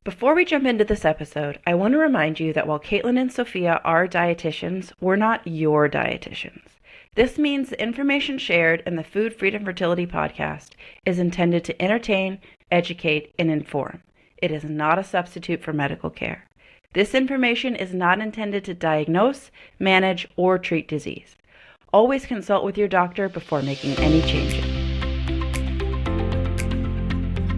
Before we jump into this episode, I want to remind you that while Caitlin and Sophia are dietitians, we're not your dietitians. This means the information shared in the Food Freedom Fertility podcast is intended to entertain, educate, and inform. It is not a substitute for medical care. This information is not intended to diagnose, manage, or treat disease. Always consult with your doctor before making any changes.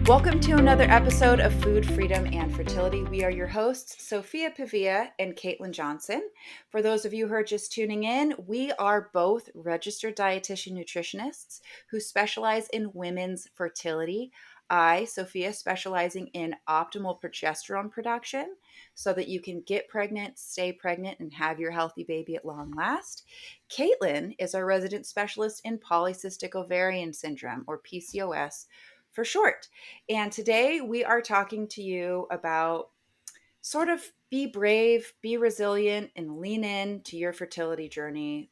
Welcome to another episode of Food Freedom and Fertility. We are your hosts, Sophia Pavia and Caitlin Johnson. For those of you who are just tuning in, we are both registered dietitian nutritionists who specialize in women's fertility. I, Sophia, specializing in optimal progesterone production so that you can get pregnant, stay pregnant, and have your healthy baby at long last. Caitlin is our resident specialist in polycystic ovarian syndrome, or PCOS for short. And today we are talking to you about sort of be brave, be resilient, and lean in to your fertility journey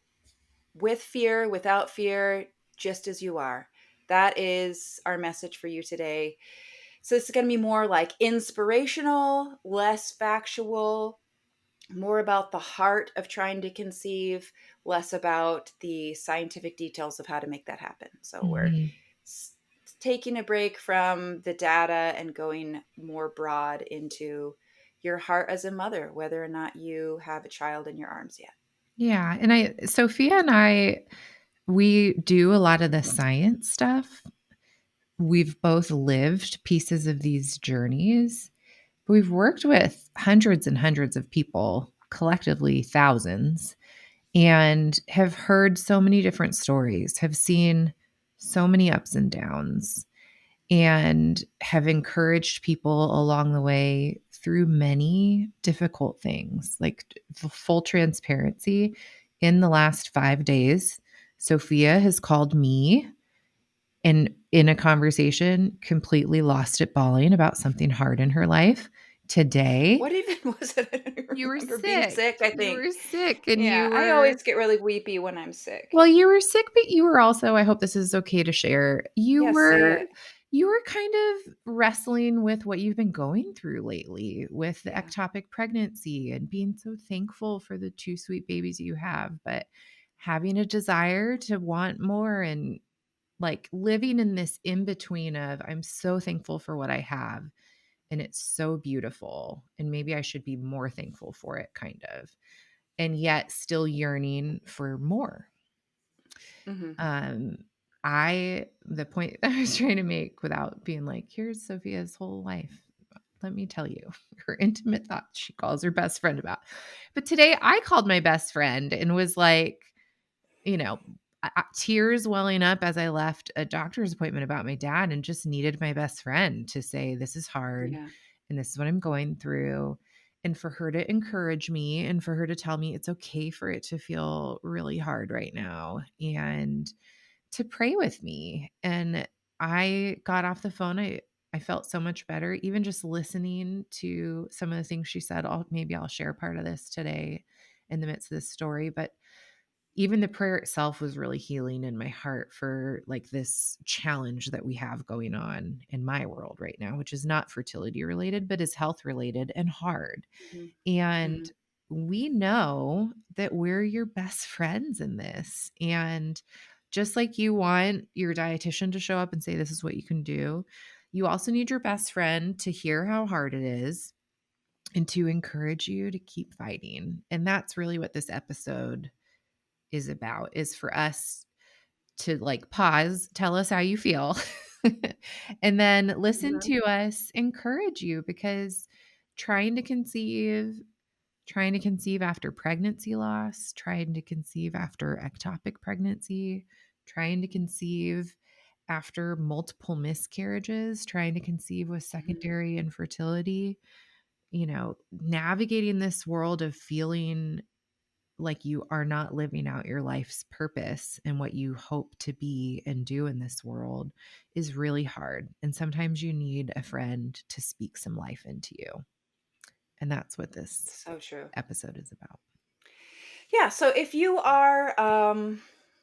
with fear, without fear, just as you are. That is our message for you today. So this is going to be more like inspirational, less factual, more about the heart of trying to conceive, less about the scientific details of how to make that happen. So we're Mhm. taking a break from the data and going more broad into your heart as a mother, whether or not you have a child in your arms yet. Yeah, and Sophia and I, we do a lot of the science stuff. We've both lived pieces of these journeys. We've worked with hundreds and hundreds of people, collectively thousands, and have heard so many different stories, have seen so many ups and downs, and have encouraged people along the way through many difficult things. Like full transparency, in the last 5 days, Sophia has called me and in a conversation completely lost it bawling about something hard in her life. Today, What even was it? I don't even you were remember being sick. sick, I You think. were sick and Yeah, you I were always get really weepy when I'm sick. Well, you were sick, but you were also, I hope this is okay to share. You Yeah, say were it. you were kind of wrestling with what you've been going through lately with the Yeah. ectopic pregnancy and being so thankful for the two sweet babies you have, but having a desire to want more and like living in this in between of I'm so thankful for what I have and it's so beautiful and maybe I should be more thankful for it kind of. And yet still yearning for more. Mm-hmm. Um, the point that I was trying to make without being like, here's Sophia's whole life. Let me tell you her intimate thoughts she calls her best friend about. But today I called my best friend and was like, you know, tears welling up as I left a doctor's appointment about my dad and just needed my best friend to say, this is hard Yeah. and this is what I'm going through. And for her to encourage me and for her to tell me it's okay for it to feel really hard right now. And to pray with me. And I got off the phone. I felt so much better, even just listening to some of the things she said. Maybe I'll share part of this today in the midst of this story. But even the prayer itself was really healing in my heart for like this challenge that we have going on in my world right now, which is not fertility related, but is health related and hard. Mm-hmm. Mm-hmm. And we know that we're your best friends in this. And just like you want your dietitian to show up and say, this is what you can do, you also need your best friend to hear how hard it is and to encourage you to keep fighting. And that's really what this episode is about, is for us to like pause, tell us how you feel, and then listen Mm-hmm. to us encourage you because trying to conceive trying to conceive after pregnancy loss, trying to conceive after ectopic pregnancy, trying to conceive after multiple miscarriages, trying to conceive with secondary infertility, navigating this world of feeling like you are not living out your life's purpose and what you hope to be and do in this world is really hard. And sometimes you need a friend to speak some life into you. And that's what this So true. episode is about. Yeah, so if you are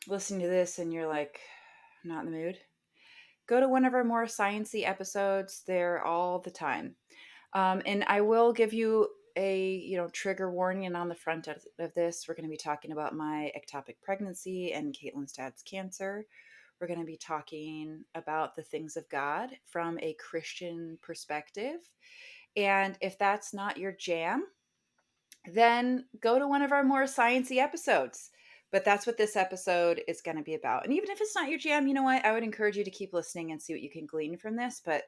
listening to this and you're like, I'm not in the mood, go to one of our more sciencey episodes. They're all the time. And I will give you a trigger warning. And on the front of this, we're going to be talking about my ectopic pregnancy and Caitlin's dad's cancer. We're going to be talking about the things of God from a Christian perspective. And if that's not your jam, then go to one of our more sciencey episodes. But that's what this episode is going to be about. And even if it's not your jam, you know what? I would encourage you to keep listening and see what you can glean from this. But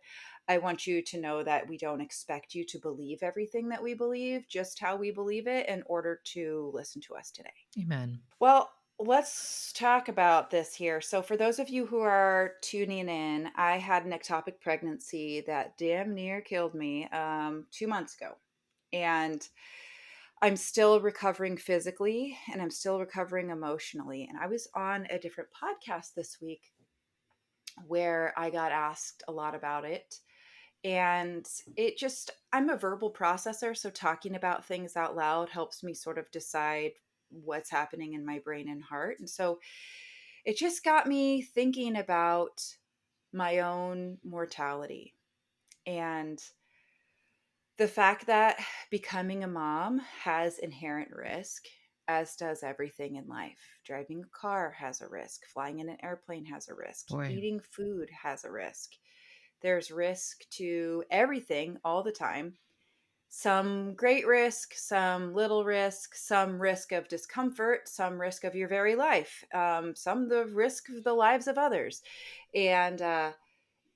I want you to know that we don't expect you to believe everything that we believe, just how we believe it, in order to listen to us today. Amen. Well, let's talk about this here. So, for those of you who are tuning in, I had an ectopic pregnancy that damn near killed me 2 months ago. And I'm still recovering physically and I'm still recovering emotionally. And I was on a different podcast this week where I got asked a lot about it. And I'm a verbal processor. So talking about things out loud helps me sort of decide what's happening in my brain and heart. And so it just got me thinking about my own mortality and the fact that becoming a mom has inherent risk, as does everything in life. Driving a car has a risk, flying in an airplane has a risk, Boy. eating food has a risk. There's risk to everything all the time. Some great risk, some little risk, some risk of discomfort, some risk of your very life, some the risk of the lives of others. And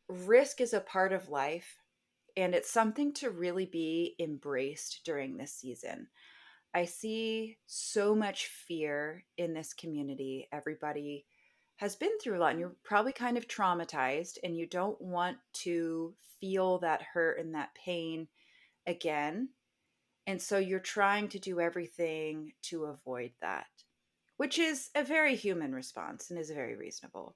risk is a part of life, and it's something to really be embraced during this season. I see so much fear in this community. Everybody has been through a lot, and you're probably kind of traumatized, and you don't want to feel that hurt and that pain again. And so you're trying to do everything to avoid that, which is a very human response and is very reasonable.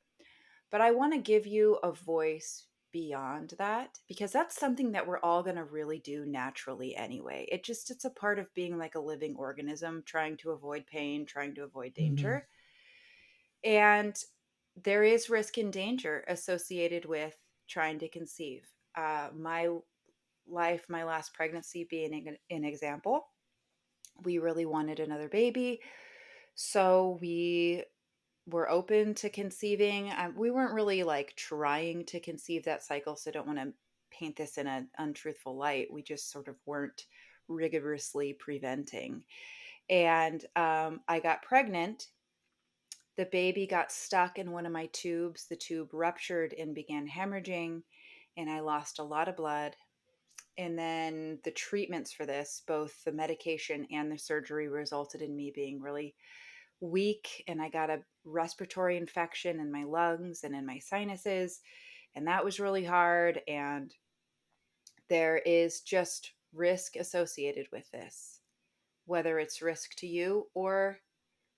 But I want to give you a voice beyond that because that's something that we're all going to really do naturally anyway. It's a part of being like a living organism, trying to avoid pain, trying to avoid Mm-hmm. danger. And there is risk and danger associated with trying to conceive. My life, my last pregnancy being an example, we really wanted another baby. So we were open to conceiving. We weren't really like trying to conceive that cycle, so I don't want to paint this in an untruthful light. We just sort of weren't rigorously preventing. And I got pregnant. The baby got stuck in one of my tubes. The tube ruptured and began hemorrhaging, and I lost a lot of blood. And then the treatments for this, both the medication and the surgery, resulted in me being really weak, and I got a respiratory infection in my lungs and in my sinuses, and that was really hard. And there is just risk associated with this, whether it's risk to you or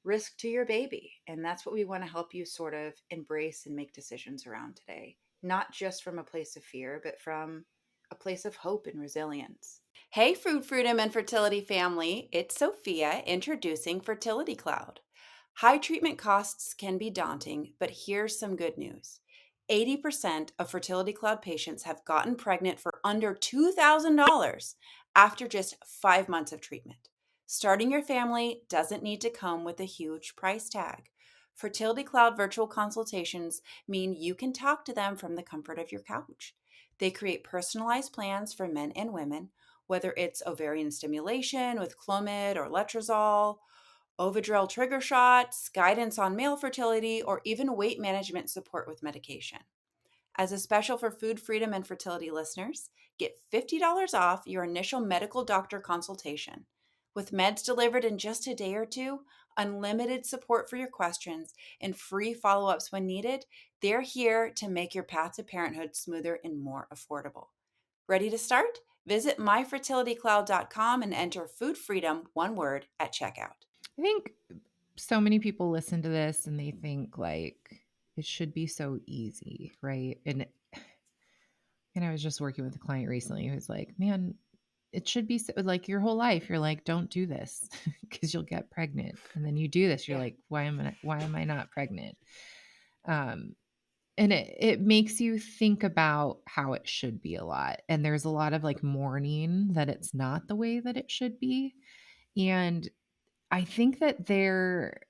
risk to your baby. And that's what we want to help you sort of embrace and make decisions around today, not just from a place of fear, but from a place of hope and resilience. Hey, Food Freedom and Fertility family, it's Sophia introducing Fertility Cloud. High treatment costs can be daunting, but here's some good news. 80% of Fertility Cloud patients have gotten pregnant for under $2,000 after just 5 months of treatment. Starting your family doesn't need to come with a huge price tag. Fertility Cloud virtual consultations mean you can talk to them from the comfort of your couch. They create personalized plans for men and women, whether it's ovarian stimulation with Clomid or Letrozole, Ovidrel trigger shots, guidance on male fertility, or even weight management support with medication. As a special for Food Freedom and Fertility listeners, get $50 off your initial medical doctor consultation. With meds delivered in just a day or two, unlimited support for your questions, and free follow ups when needed, they're here to make your path to parenthood smoother and more affordable. Ready to start? Visit myfertilitycloud.com and enter Food Freedom, one word, at checkout. I think so many people listen to this and they think like it should be so easy, right? And I was just working with a client recently who's like, "Man, it should be so, like your whole life. You're like, don't do this because you'll get pregnant, and then you do this. You're Yeah. like, why am I not pregnant?" Um, And it makes you think about how it should be a lot. And there's a lot of like mourning that it's not the way that it should be. And I think that they're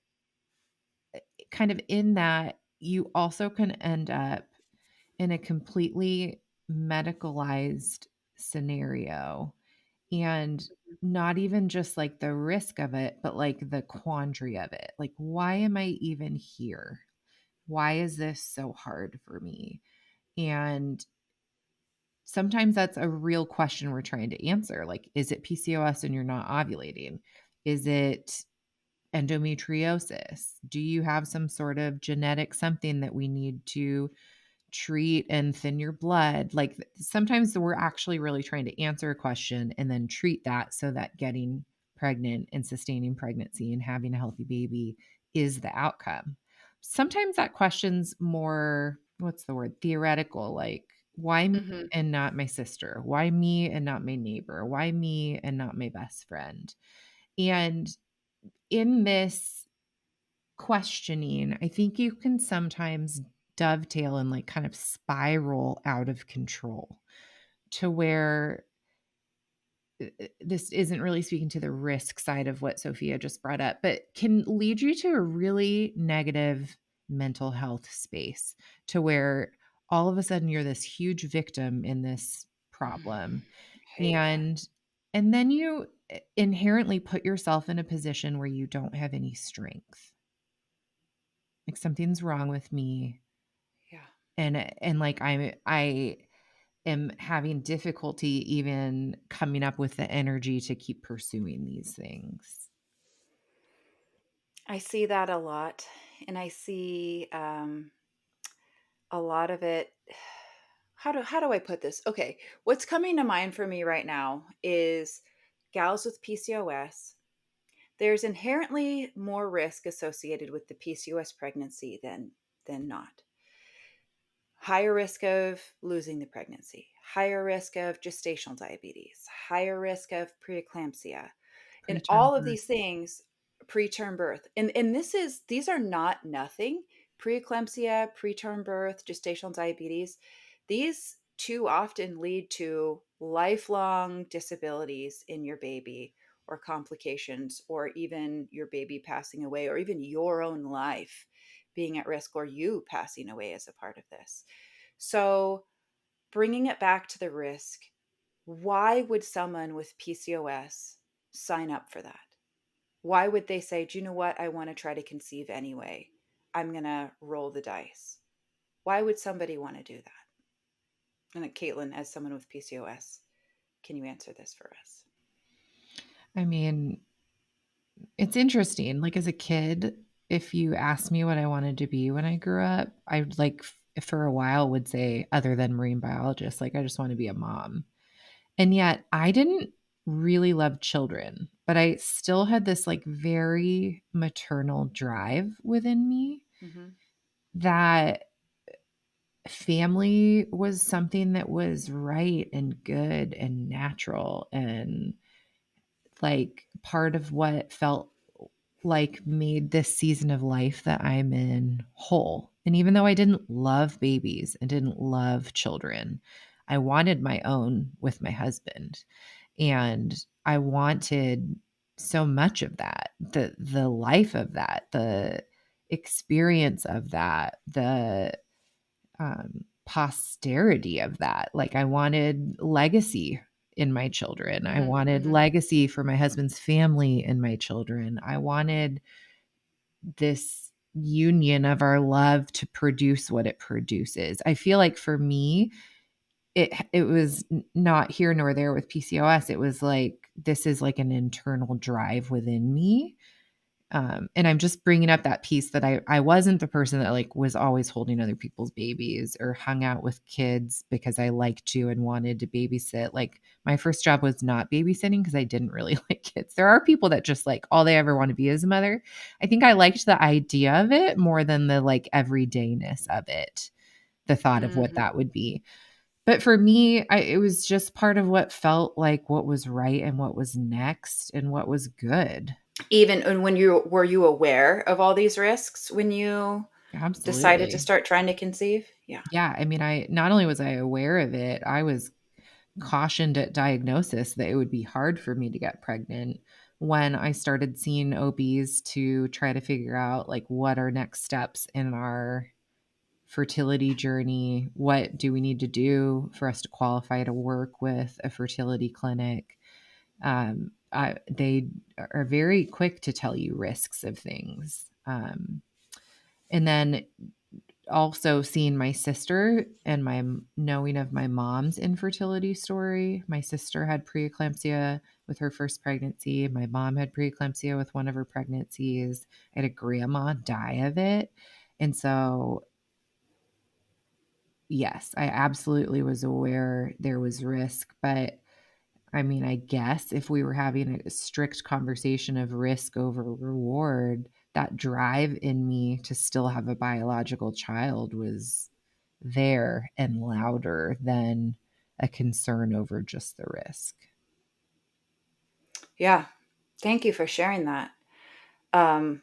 kind of in that you also can end up in a completely medicalized scenario, and not even just like the risk of it, but like the quandary of it. Like, why am I even here? Why is this so hard for me? And sometimes that's a real question we're trying to answer. Like, is it PCOS and you're not ovulating? Is it endometriosis? Do you have some sort of genetic something that we need to treat and thin your blood? Like, sometimes we're actually really trying to answer a question and then treat that so that getting pregnant and sustaining pregnancy and having a healthy baby is the outcome. Sometimes that question's more, what's the word, theoretical, like, why me Hmm. and not my sister? Why me and not my neighbor? Why me and not my best friend? And in this questioning, I think you can sometimes dovetail and like kind of spiral out of control to where this isn't really speaking to the risk side of what Sophia just brought up, but can lead you to a really negative mental health space to where all of a sudden you're this huge victim in this problem. Hate that. And then you inherently put yourself in a position where you don't have any strength. Like, something's wrong with me, Yeah. and like I am having difficulty even coming up with the energy to keep pursuing these things. I see that a lot. And I see a lot of it. How do I put this? Okay, what's coming to mind for me right now is gals with PCOS. There's inherently more risk associated with the PCOS pregnancy than not. Higher risk of losing the pregnancy, higher risk of gestational diabetes, higher risk of preeclampsia, and Preterm all of birth. these things, preterm birth. And these are not nothing. Preeclampsia, preterm birth, gestational diabetes, these too often lead to lifelong disabilities in your baby, or complications, or even your baby passing away, or even your own life being at risk, or you passing away as a part of this. So, bringing it back to the risk, why would someone with PCOS sign up for that? Why would they say, do you know what? I want to try to conceive anyway. I'm going to roll the dice. Why would somebody want to do that? And Caitlin, as someone with PCOS, can you answer this for us? I mean, it's interesting. Like, as a kid, if you asked me what I wanted to be when I grew up, I like for a while would say, other than marine biologist, like, I just want to be a mom. And yet I didn't really love children, but I still had this like very maternal drive within me Mm-hmm. that family was something that was right and good and natural and like part of what felt like made this season of life that I'm in whole. And even though I didn't love babies and didn't love children, I wanted my own with my husband. And I wanted so much of that, the life of that, the experience of that, the posterity of that. Like, I wanted legacy in my children. I wanted Mm-hmm. legacy for my husband's family and my children. I wanted this union of our love to produce what it produces. I feel like for me, it was not here nor there with PCOS. It was like, this is like an internal drive within me. And I'm just bringing up that piece that I wasn't the person that like was always holding other people's babies or hung out with kids because I liked to and wanted to babysit. Like, my first job was not babysitting because I didn't really like kids. There are people that just like all they ever want to be is a mother. I think I liked the idea of it more than the like everydayness of it, the thought of what Mm-hmm. that would be. But for me, it was just part of what felt like what was right and what was next and what was good. Even and when you were you aware of all these risks when you decided to Absolutely. start trying to conceive? Yeah. Yeah, I mean, I not only was I aware of it, I was cautioned at diagnosis that it would be hard for me to get pregnant when I started seeing OBs to try to figure out like what are next steps in our fertility journey. What do we need to do for us to qualify to work with a fertility clinic? They are very quick to tell you risks of things. And then also seeing my sister and my knowing of my mom's infertility story. My sister had preeclampsia with her first pregnancy. My mom had preeclampsia with one of her pregnancies. I had a grandma die of it. And so, yes, I absolutely was aware there was risk. But I mean, I guess if we were having a strict conversation of risk over reward, that drive in me to still have a biological child was there and louder than a concern over just the risk. Yeah. Thank you for sharing that. Um,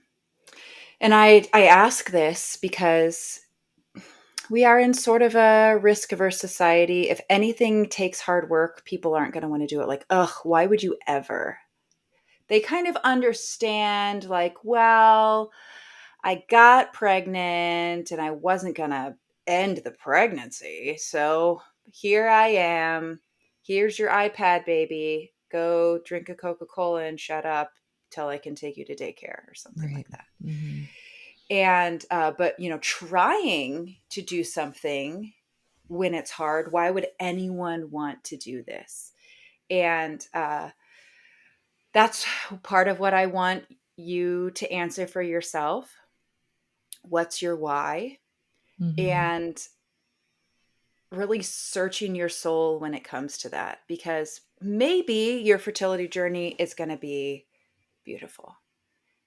and I ask this because we are in sort of a risk averse society. If anything takes hard work, people aren't going to want to do it. Like, ugh, why would you ever? They kind of understand, like, well, I got pregnant and I wasn't going to end the pregnancy. So here I am. Here's your iPad, baby. Go drink a Coca Cola and shut up till I can take you to daycare or something Right. like that. Mhm. And, but, trying to do something when it's hard, why would anyone want to do this? And that's part of what I want you to answer for yourself. What's your why? Mhm. And really searching your soul when it comes to that, because maybe your fertility journey is going to be beautiful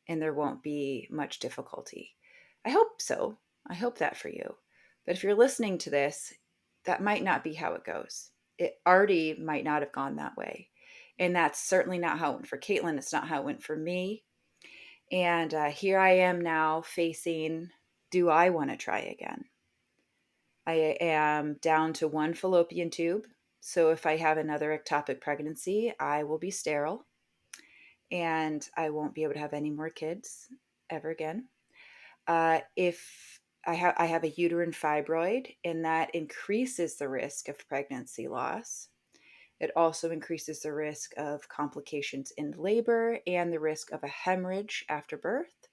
and there won't be much difficulty. I hope so. I hope that for you. But if you're listening to this, that might not be how it goes. It already might not have gone that way. And that's certainly not how it went for Caitlin. It's not how it went for me. And here I am now facing, do I want to try again? I am down to one fallopian tube. So if I have another ectopic pregnancy, I will be sterile and I won't be able to have any more kids ever again. If I have a uterine fibroid, and that increases the risk of pregnancy loss. It also increases the risk of complications in labor and the risk of a hemorrhage after birth.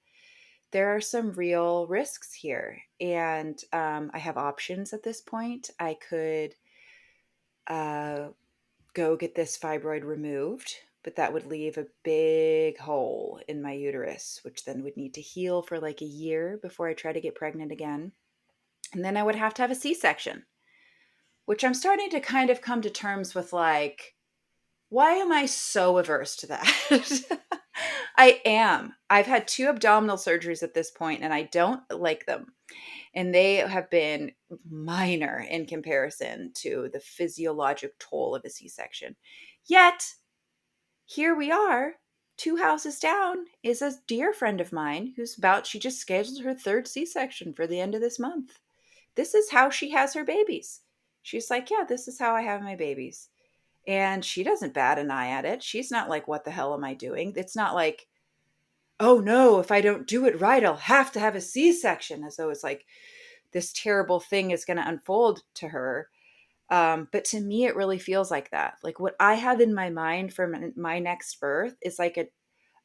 There are some real risks here, and I have options at this point. I could uh, go get this fibroid removed, but that would leave a big hole in my uterus, which then would need to heal for like a year before I try to get pregnant again. And then I would have to have a C section, which I'm starting to kind of come to terms with, like, why am I so averse to that? I am. I've had two abdominal surgeries at this point, and I don't like them. And they have been minor in comparison to the physiologic toll of a C section. Yet, here we are, two houses down, is a dear friend of mine she just scheduled her third C section for the end of this month. This is how she has her babies. She's like, yeah, this is how I have my babies. And she doesn't bat an eye at it. She's not like, what the hell am I doing? It's not like, oh no, if I don't do it right, I'll have to have a C section, as though it's like this terrible thing is going to unfold to her. But to me, it really feels like that. Like what I have in my mind for my next birth is like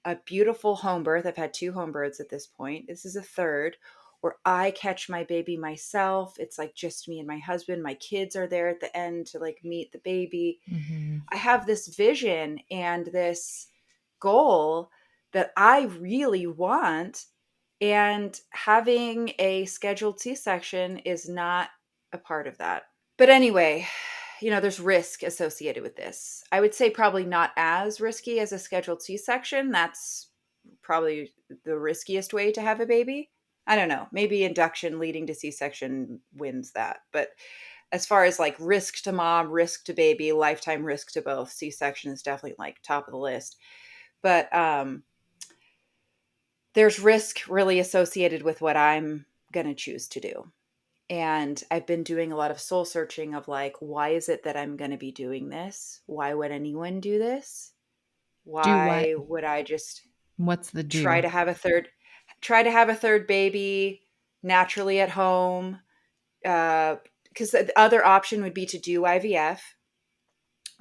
a beautiful home birth. I've had two home births at this point. This is a third where I catch my baby myself. It's like just me and my husband. My kids are there at the end to like meet the baby. Mhm. I have this vision and this goal that I really want. And having a scheduled C section is not a part of that. But anyway, there's risk associated with this. I would say probably not as risky as a scheduled C section. That's probably the riskiest way to have a baby. I don't know. Maybe induction leading to C section wins that. But as far as like risk to mom, risk to baby, lifetime risk to both, C section is definitely like top of the list. But there's risk really associated with what I'm going to choose to do. And I've been doing a lot of soul searching of like, why is it that I'm going to be doing this? Why would anyone do this? Do what? Why would I just What's the try do? to have a third try to have a third baby naturally at home? Because the other option would be to do IVF,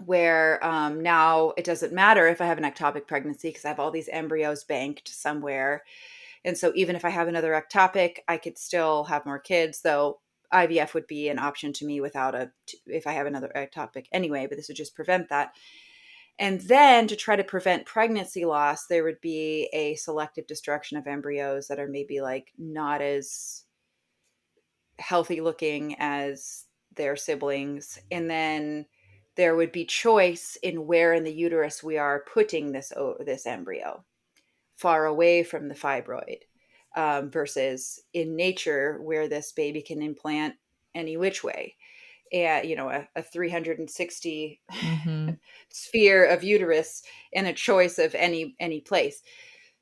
where now it doesn't matter if I have an ectopic pregnancy because I have all these embryos banked somewhere. And so even if I have another ectopic, I could still have more kids, though IVF would be an option to me without if I have another ectopic anyway, but this would just prevent that. And then to try to prevent pregnancy loss, there would be a selective destruction of embryos that are maybe like not as healthy looking as their siblings. And then there would be choice in where in the uterus we are putting this embryo, far away from the fibroid, versus in nature where this baby can implant any which way. And a 360 Mhm. sphere of uterus and a choice of any place.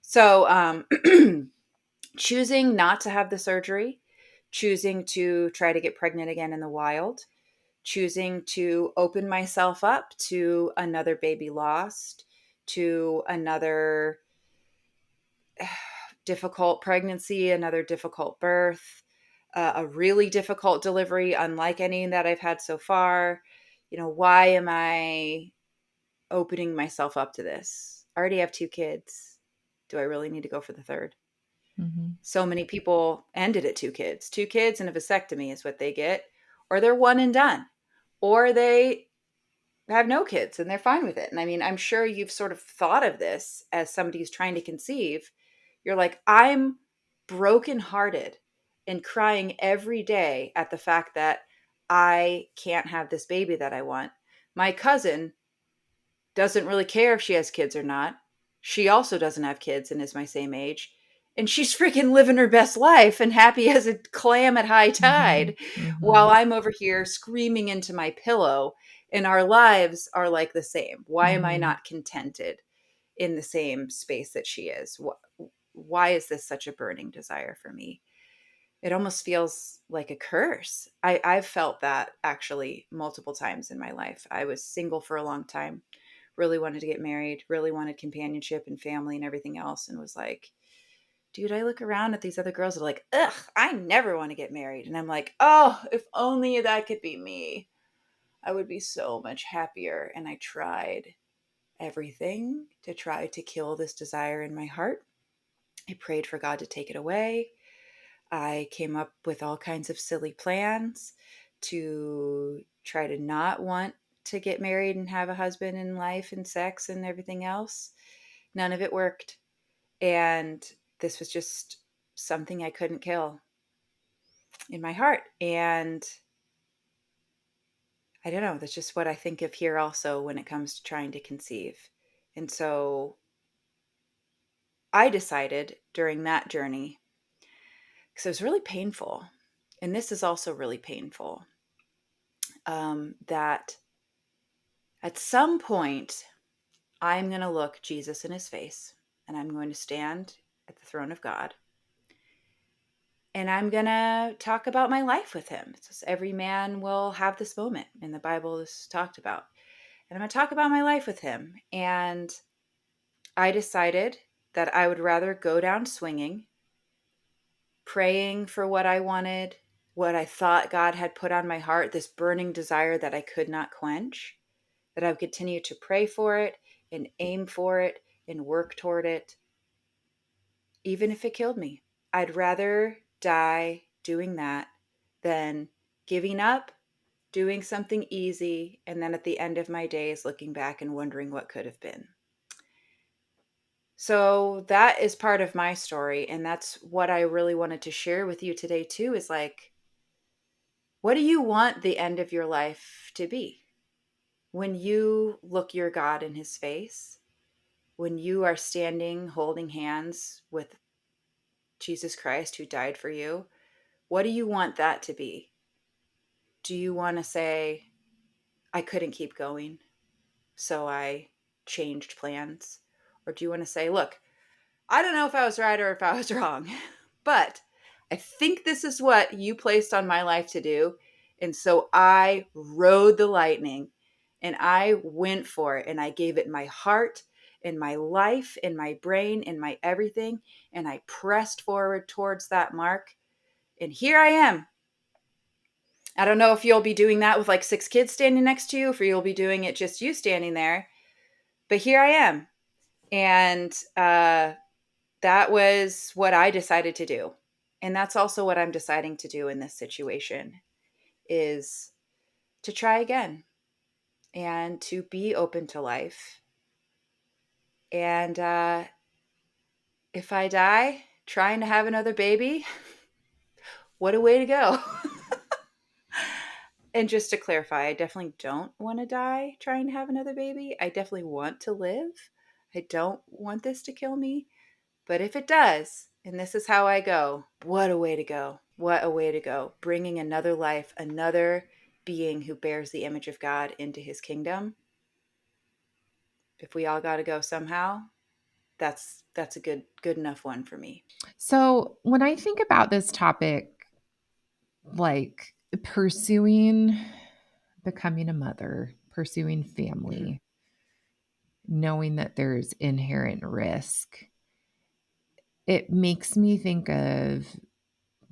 So choosing not to have the surgery, choosing to try to get pregnant again in the wild, choosing to open myself up to another baby lost, to another difficult pregnancy, another difficult birth, a really difficult delivery, unlike any that I've had so far. Why am I opening myself up to this? I already have 2 kids. Do I really need to go for the third? Mhm. So many people ended at 2 kids. 2 kids and a vasectomy is what they get, or they're one and done, or they have no kids and they're fine with it. And I mean, I'm sure you've sort of thought of this as somebody who's trying to conceive. You're like, I'm brokenhearted and crying every day at the fact that I can't have this baby that I want. My cousin doesn't really care if she has kids or not. She also doesn't have kids and is my same age. And she's freaking living her best life and happy as a clam at high Mhm. tide while Mhm. I'm over here screaming into my pillow. And our lives are like the same. Why am I Mhm. not contented in the same space that she is? Why is this such a burning desire for me? It almost feels like a curse. I've felt that actually multiple times in my life. I was single for a long time, really wanted to get married, really wanted companionship and family and everything else, and was like, dude, I look around at these other girls that are like, ugh, I never want to get married. And I'm like, oh, if only that could be me, I would be so much happier. And I tried everything to try to kill this desire in my heart. I prayed for God to take it away. I came up with all kinds of silly plans to try to not want to get married and have a husband and life and sex and everything else. None of it worked. And this was just something I couldn't kill in my heart. And I don't know, that's just what I think of here also when it comes to trying to conceive. And so I decided during that journey, because it was really painful, and this is also really painful, that at some point I'm going to look Jesus in his face and I'm going to stand at the throne of God and I'm going to talk about my life with him. It's just every man will have this moment in the Bible is talked about. And I'm going to talk about my life with him. And I decided that I would rather go down swinging, praying for what I wanted, what I thought God had put on my heart, this burning desire that I could not quench, that I would continue to pray for it and aim for it and work toward it, even if it killed me. I'd rather die doing that than giving up, doing something easy, and then at the end of my days looking back and wondering what could have been. So that is part of my story. And that's what I really wanted to share with you today, too, is like, what do you want the end of your life to be? When you look your God in his face, when you are standing holding hands with Jesus Christ who died for you, what do you want that to be? Do you want to say, I couldn't keep going, so I changed plans? Or do you want to say, look, I don't know if I was right or if I was wrong, but I think this is what you placed on my life to do. And so I rode the lightning and I went for it and I gave it my heart and my life and my brain and my everything. And I pressed forward towards that mark. And here I am. I don't know if you'll be doing that with like 6 kids standing next to you, or you'll be doing it just you standing there. But here I am. And that was what I decided to do. And that's also what I'm deciding to do in this situation is to try again and to be open to life. And if I die trying to have another baby, what a way to go. And just to clarify, I definitely don't want to die trying to have another baby. I definitely want to live. I don't want this to kill me. But if it does, and this is how I go, what a way to go. What a way to go. Bringing another life, another being who bears the image of God into his kingdom. If we all got to go somehow, that's a good enough one for me. So when I think about this topic, like pursuing becoming a mother, pursuing Mm-hmm. family, knowing that there's inherent risk, it makes me think of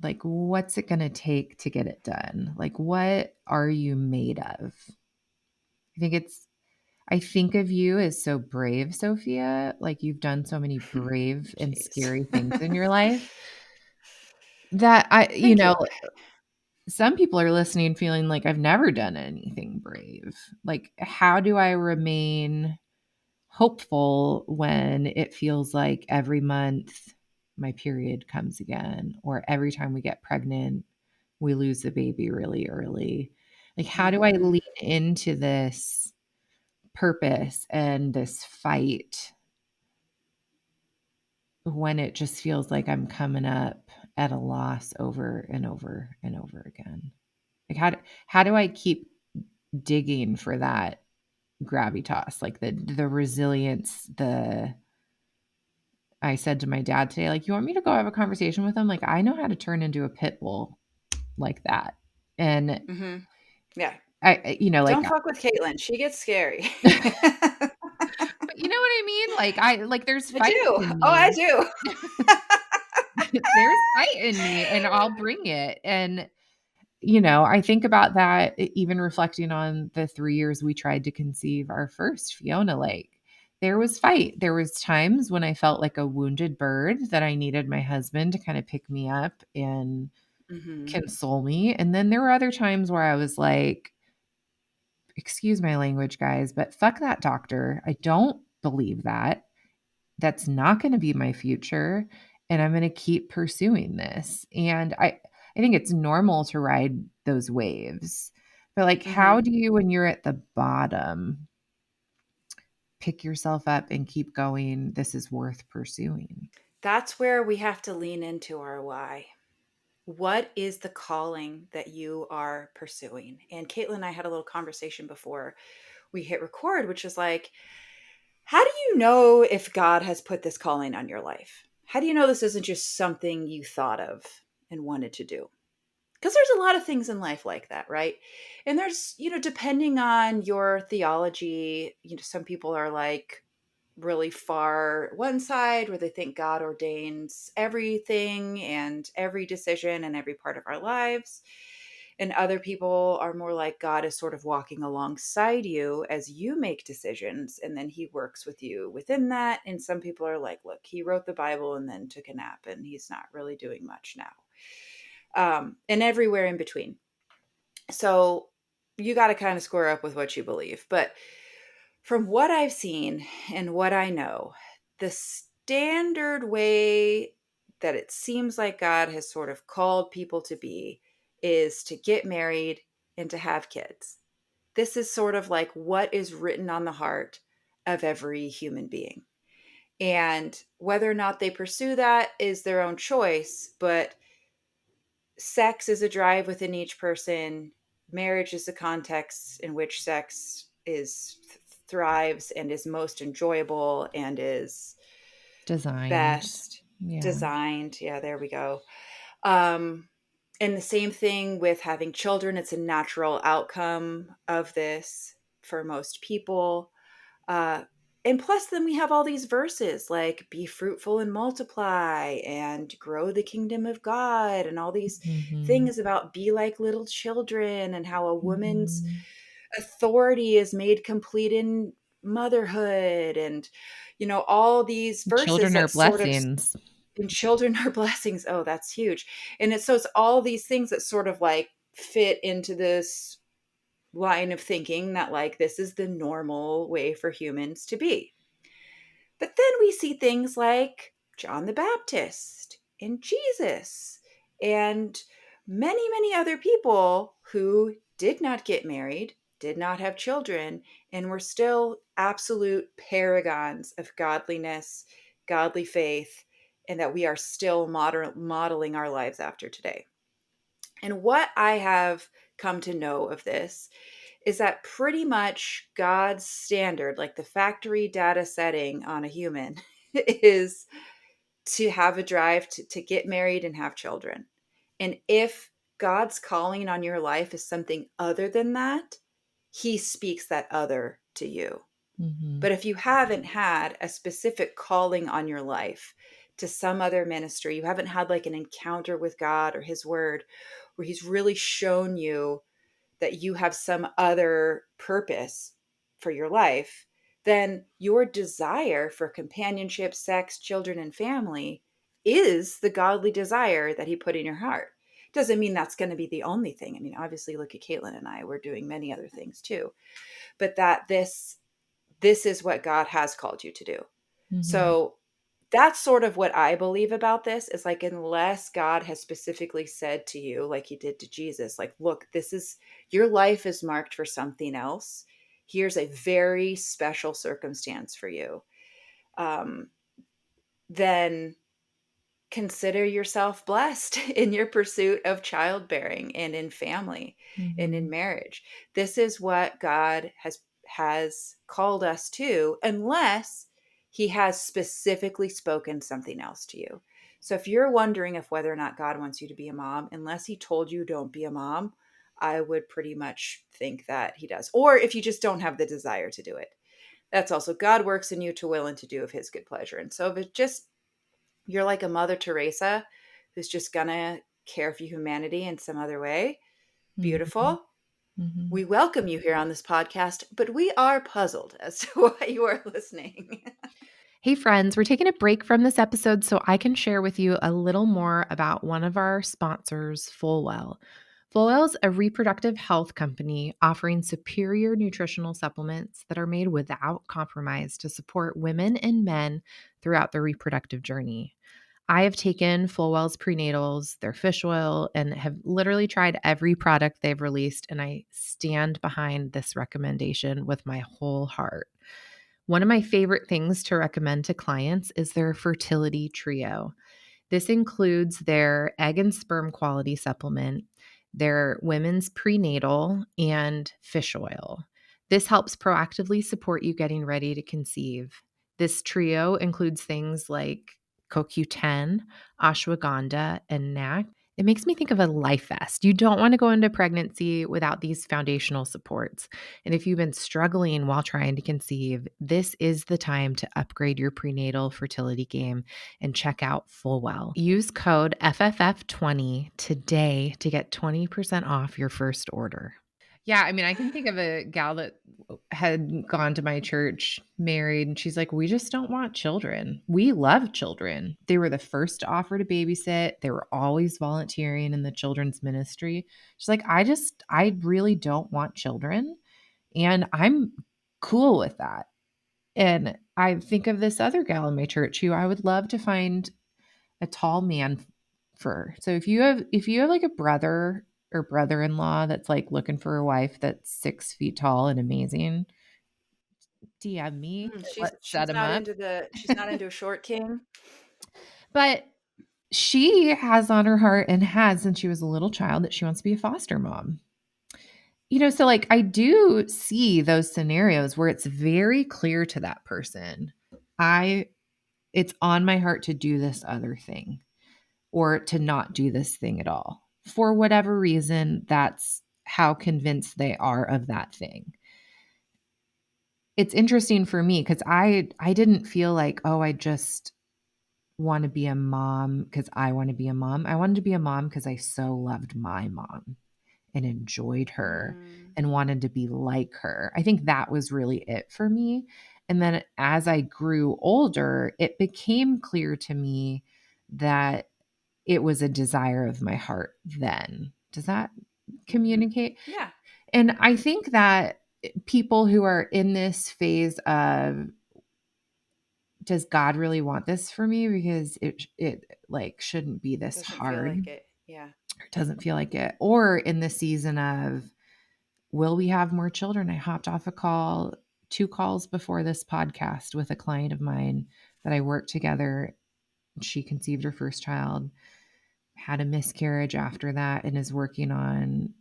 like, what's it going to take to get it done? Like, what are you made of? I think it's, I think of you as so brave, Sophia. Like, you've done so many brave and Jeez. scary things in your life that Thank you. some people are listening feeling like I've never done anything brave. Like, how do I remain hopeful when it feels like every month my period comes again, or every time we get pregnant, we lose the baby really early? Like, how do I Mm-hmm. lean into this purpose and this fight when it just feels like I'm coming up at a loss over and over and over again? Like, how do I keep digging for that gravitas, like the resilience, the I said to my dad today, like, you want me to go have a conversation with him? Like, I know how to turn into a pit bull like that. And Mm-hmm. Yeah. like, Don't fuck with Caitlin. She gets scary. but you know what I mean? Like, there's I fight do. in Oh, I me. do. There's fight in me, and I'll bring it. And I think about that, even reflecting on the 3 years we tried to conceive our first Fiona. Like, there was fight. There was times when I felt like a wounded bird that I needed my husband to kind of pick me up and Mm-hmm. console me. And then there were other times where I was like, excuse my language, guys, but fuck that doctor. I don't believe that. That's not going to be my future. And I'm going to keep pursuing this. And I think it's normal to ride those waves. But like, Mm-hmm. how do you, when you're at the bottom, pick yourself up and keep going? This is worth pursuing. That's where we have to lean into our why. What is the calling that you are pursuing? And Caitlin and I had a little conversation before we hit record, which is like, how do you know if God has put this calling on your life? How do you know this isn't just something you thought of and wanted to do? Because there's a lot of things in life like that, right? And there's, depending on your theology, some people are like really far one side where they think God ordains everything and every decision and every part of our lives. And other people are more like God is sort of walking alongside you as you make decisions and then he works with you within that. And some people are like, look, he wrote the Bible and then took a nap and he's not really doing much now. And everywhere in between. So you got to kind of square up with what you believe. But from what I've seen and what I know, the standard way that it seems like God has sort of called people to be is to get married and to have kids. This is sort of like what is written on the heart of every human being. And whether or not they pursue that is their own choice, but sex is a drive within each person. Marriage is the context in which sex is thrives and is most enjoyable and is Designed. best Yeah. designed. Yeah, there we go. Um, and the same thing with having children. It's a natural outcome of this for most people. Uh, and plus, then we have all these verses like be fruitful and multiply and grow the kingdom of God, and all these Mhm. things about be like little children and how a woman's Mhm. authority is made complete in motherhood. And, all these verses Children are that sort of, blessings. and children are blessings. Oh, that's huge. And it's all these things that sort of like fit into this line of thinking that like this is the normal way for humans to be. But then we see things like John the Baptist and Jesus and many, many other people who did not get married, did not have children, and were still absolute paragons of godliness, godly faith, and that we are still modeling our lives after today. And what I have come to know of this is that pretty much God's standard, like the factory data setting on a human, is to have a drive to get married and have children. And if God's calling on your life is something other than that, he speaks that other to you. Mhm. But if you haven't had a specific calling on your life to some other ministry, you haven't had like an encounter with God or his word where he's really shown you that you have some other purpose for your life, then your desire for companionship, sex, children, and family is the godly desire that he put in your heart. Doesn't mean that's going to be the only thing. I mean, obviously, look at Caitlin and I, we're doing many other things too, but that this is what God has called you to do. Mhm. So that's sort of what I believe about this is like, unless God has specifically said to you, like he did to Jesus, like, look, this is your life is marked for something else. Here's a very special circumstance for you. Um, then consider yourself blessed in your pursuit of childbearing and in family and in Mhm. marriage. This is what God has called us to, unless he has specifically spoken something else to you. So if you're wondering if whether or not God wants you to be a mom, unless he told you don't be a mom, I would pretty much think that he does. Or if you just don't have the desire to do it. That's also God works in you to will and to do of his good pleasure. And so if it just you're like a Mother Teresa who's just gonna care for humanity in some other way, Mhm. beautiful. Mhm. We welcome you here on this podcast, but we are puzzled as to why you are listening. Hey, friends, we're taking a break from this episode so I can share with you a little more about one of our sponsors, Fullwell. Fullwell is a reproductive health company offering superior nutritional supplements that are made without compromise to support women and men throughout their reproductive journey. I have taken Fullwell's prenatals, their fish oil, and have literally tried every product they've released, and I stand behind this recommendation with my whole heart. One of my favorite things to recommend to clients is their fertility trio. This includes their egg and sperm quality supplement, their women's prenatal, and fish oil. This helps proactively support you getting ready to conceive. This trio includes things like CoQ10, ashwagandha, and NAC. It makes me think of a life vest. You don't want to go into pregnancy without these foundational supports. And if you've been struggling while trying to conceive, this is the time to upgrade your prenatal fertility game and check out Fullwell. Use code FFF20 today to get 20% off your first order. Yeah, I mean, I can think of a gal that had gone to my church, married, and she's like, "We just don't want children. We love children." They were the first to offer to babysit. They were always volunteering in the children's ministry. She's like, I really don't want children, and I'm cool with that." And I think of this other gal in my church who I would love to find a tall man for. So if you have like a brother or brother-in-law that's like looking for a wife that's 6 feet tall and amazing, DM me. She's Let's set she's him not up. into the she's not into a short king. But she has on her heart and has since she was a little child that she wants to be a foster mom. So like I do see those scenarios where it's very clear to that person, I it's on my heart to do this other thing. or to not do this thing at all. For whatever reason, that's how convinced they are of that thing. It's interesting for me because I didn't feel like, oh, I just want to be a mom because I want to be a mom. I wanted to be a mom because I so loved my mom and enjoyed her Mm, and wanted to be like her. I think that was really it for me. And then as I grew older, it became clear to me that it was a desire of my heart then. Does that mhm. communicate? Yeah. And I think that people who are in this phase of, does God really want this for me? Because it like shouldn't be this Doesn't feel like hard. it. Yeah. It doesn't feel like it. Or in the season of, will we have more children? I hopped off a call, 2 calls before this podcast with a client of mine that I worked together. She conceived her first child, had a miscarriage after that, and is working on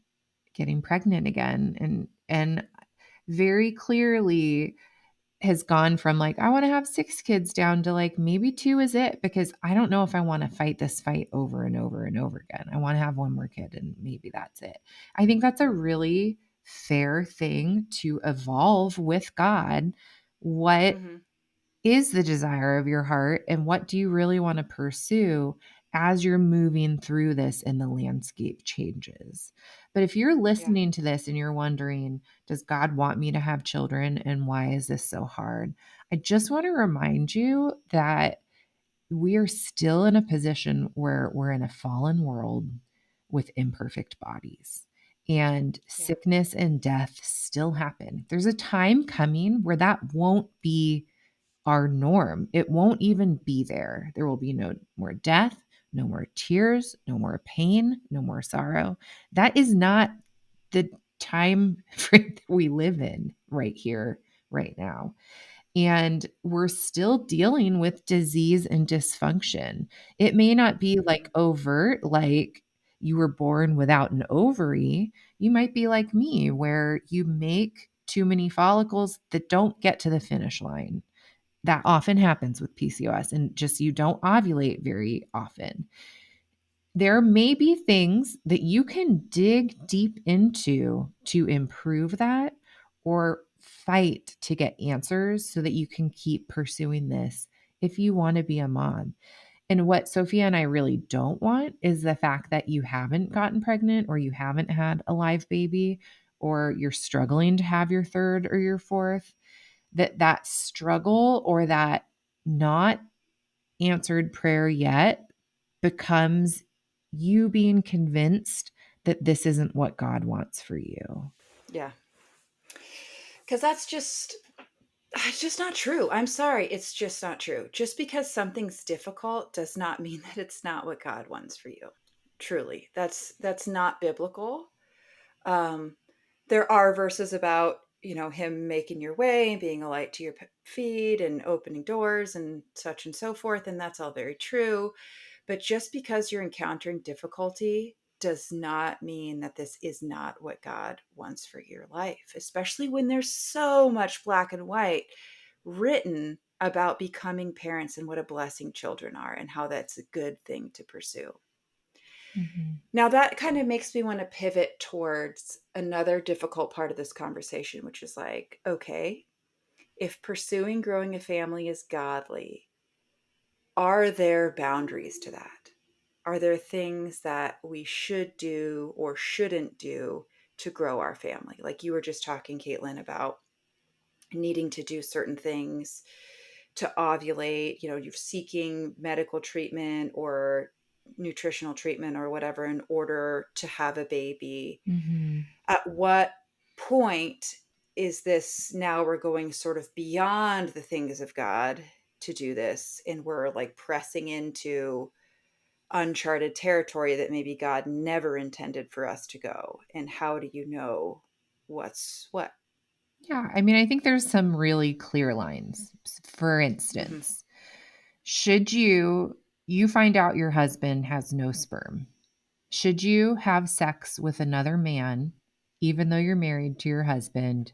getting pregnant again. And very clearly has gone from like, I want to have 6 kids down to like maybe 2 is it, because I don't know if I want to fight this fight over and over and over again. I want to have one more kid and maybe that's it. I think that's a really fair thing to evolve with God. What Mhm. is the desire of your heart and what do you really want to pursue as you're moving through this and the landscape changes? But if you're Yeah. listening to this and you're wondering, does God want me to have children and why is this so hard? I just want to remind you that we are still in a position where we're in a fallen world with imperfect bodies. And Yeah. sickness and death still happen. There's a time coming where that won't be our norm. It won't even be there. There will be no more death, no more tears, no more pain, no more sorrow. That is not the time frame that we live in right here, right now. And we're still dealing with disease and dysfunction. It may not be like Mhm. overt, like you were born without an ovary. You might be like me, where you make too many follicles that don't get to the finish line. That often happens with PCOS, and just you don't ovulate very often. There may be things that you can dig deep into to improve that or fight to get answers so that you can keep pursuing this if you want to be a mom. And what Sophia and I really don't want is the fact that you haven't gotten pregnant or you haven't had a live baby or you're struggling to have your third or your fourth, that struggle or that not answered prayer yet becomes you being convinced that this isn't what God wants for you. Yeah. Because that's just it's just not true. I'm sorry. It's just not true. Just because something's difficult does not mean that it's not what God wants for you. Truly. That's not biblical. Um, there are verses about, him making your way and being a light to your feet and opening doors and such and so forth. And that's all very true. But just because you're encountering difficulty does not mean that this is not what God wants for your life, especially when there's so much black and white written about becoming parents and what a blessing children are and how that's a good thing to pursue. Mhm. Now, that kind of makes me want to pivot towards another difficult part of this conversation, which is like, okay, if pursuing growing a family is godly, are there boundaries to that? Are there things that we should do or shouldn't do to grow our family? Like you were just talking, Caitlin, about needing to do certain things to ovulate, you're seeking medical treatment or nutritional treatment or whatever in order to have a baby. Mhm. At what point is this now we're going sort of beyond the things of God to do this and we're like pressing into uncharted territory that maybe God never intended for us to go? And how do you know what's what? Yeah, I mean, I think there's some really clear lines. For Hmm. instance, should you find out your husband has no sperm? Should you have sex with another man even though you're married to your husband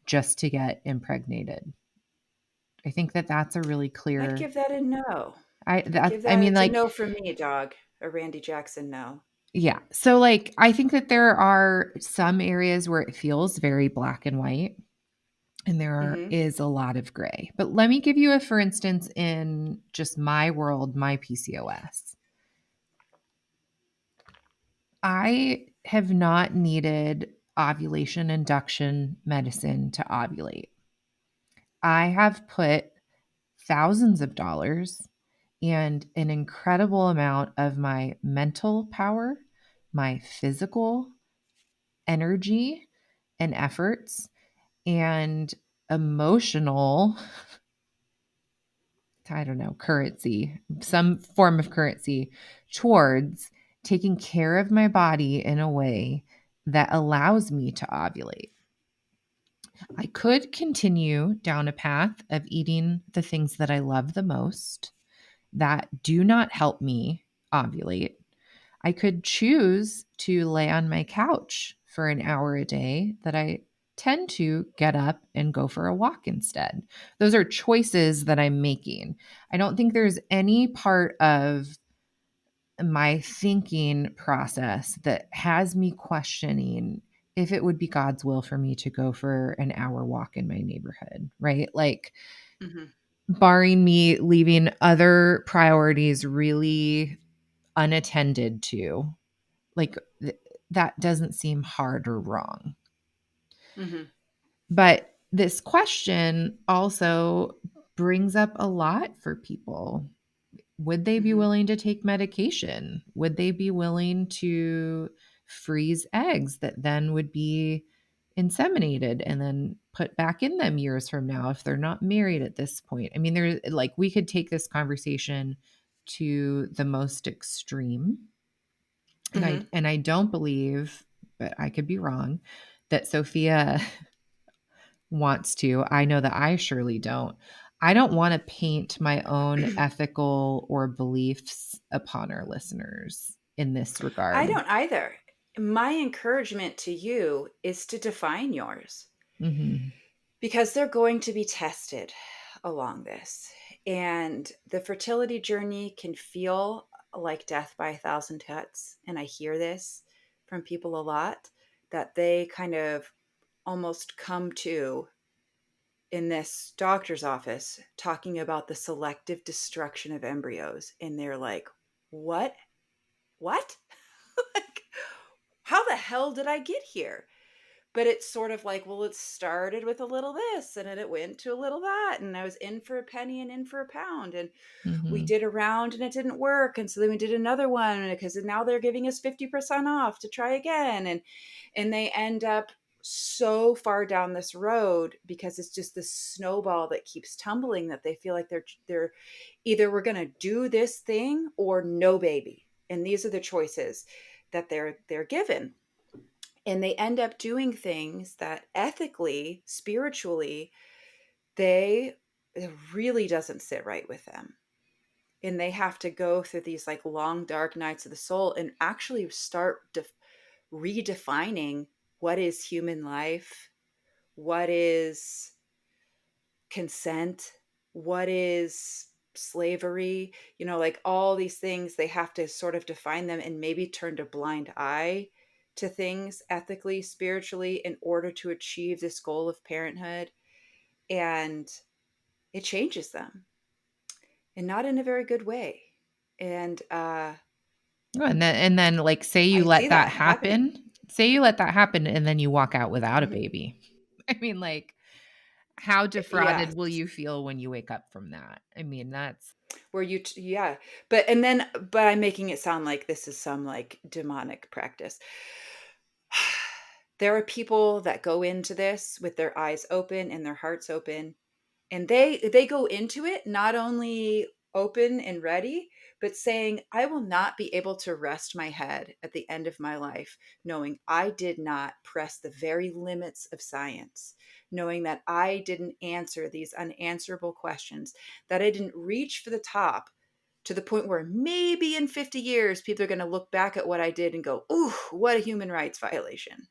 just to get impregnated? I think that that's a really I'd clear. give that a no. I I'd that give I that mean, it's a like, no from me, dog a Randy Jackson no. Yeah. So, like, I think that there are some areas where it feels very black and white, and Mhm. is a lot of gray. But let me give you a for instance in just my world, my PCOS. I have not needed ovulation induction medicine to ovulate. I have put thousands of dollars and an incredible amount of my mental power, my physical energy and efforts, and emotional, I don't know, currency, some form of currency towards taking care of my body in a way that allows me to ovulate. I could continue down a path of eating the things that I love the most that do not help me ovulate. I could choose to lay on my couch for an hour a day that I tend to get up and go for a walk instead. Those are choices that I'm making. I don't think there's any part of my thinking process that has me questioning if it would be God's will for me to go for an hour walk in my neighborhood, right? Like, Mhm. barring me leaving other priorities really unattended to, like, that doesn't seem hard or wrong. Mhm. But this question also brings up a lot for people. Would they be Mhm. willing to take medication? Would they be willing to freeze eggs that then would be inseminated and then put back in them years from now if they're not married at this point? I mean, there's like, we could take this conversation to the most extreme. Mhm. And I don't believe, but I could be wrong, that Sophia wants to. I know that I surely don't. I don't want to paint my own ethical or beliefs upon our listeners in this I regard. don't either. My encouragement to you is to define yours Mhm. because they're going to be tested along this. And the fertility journey can feel like death by a thousand cuts. And I hear this from people a lot that they kind of almost come to in this doctor's office talking about the selective destruction of embryos. And they're like, what? What? Like, how the hell did I get here? But it's sort of like, well, it started with a little this and then it went to a little that. And I was in for a penny and in for a pound. And we Mhm. did a round and it didn't work. And so then we did another one because now they're giving us 50% off to try again. And they end up so far down this road because it's just this snowball that keeps tumbling that they feel like they're either we're going to do this thing or no baby. And these are the choices that they're given, and they end up doing things that ethically, spiritually, they it really doesn't sit right with them. And they have to go through these like long dark nights of the soul and actually start redefining what is human life, what is consent, what is slavery, like all these things. They have to sort of define them and maybe turn a blind eye to things ethically, spiritually, in order to achieve this goal of parenthood. And it changes them, and not in a very good way. And Oh, and then like, I see that happening. say you let that happen and then you walk out without a Mhm. baby. I mean, like, how defrauded Yes. will you feel when you wake up from that? I mean, that's Where yeah. But I'm making it sound like this is some like demonic practice. There are people that go into this with their eyes open and their hearts open, and they go into it not only open and ready, but saying, I will not be able to rest my head at the end of my life knowing I did not press the very limits of science, knowing that I didn't answer these unanswerable questions, that I didn't reach for the top to the point where maybe in 50 years people are going to look back at what I did and go, ooh, what a human rights violation.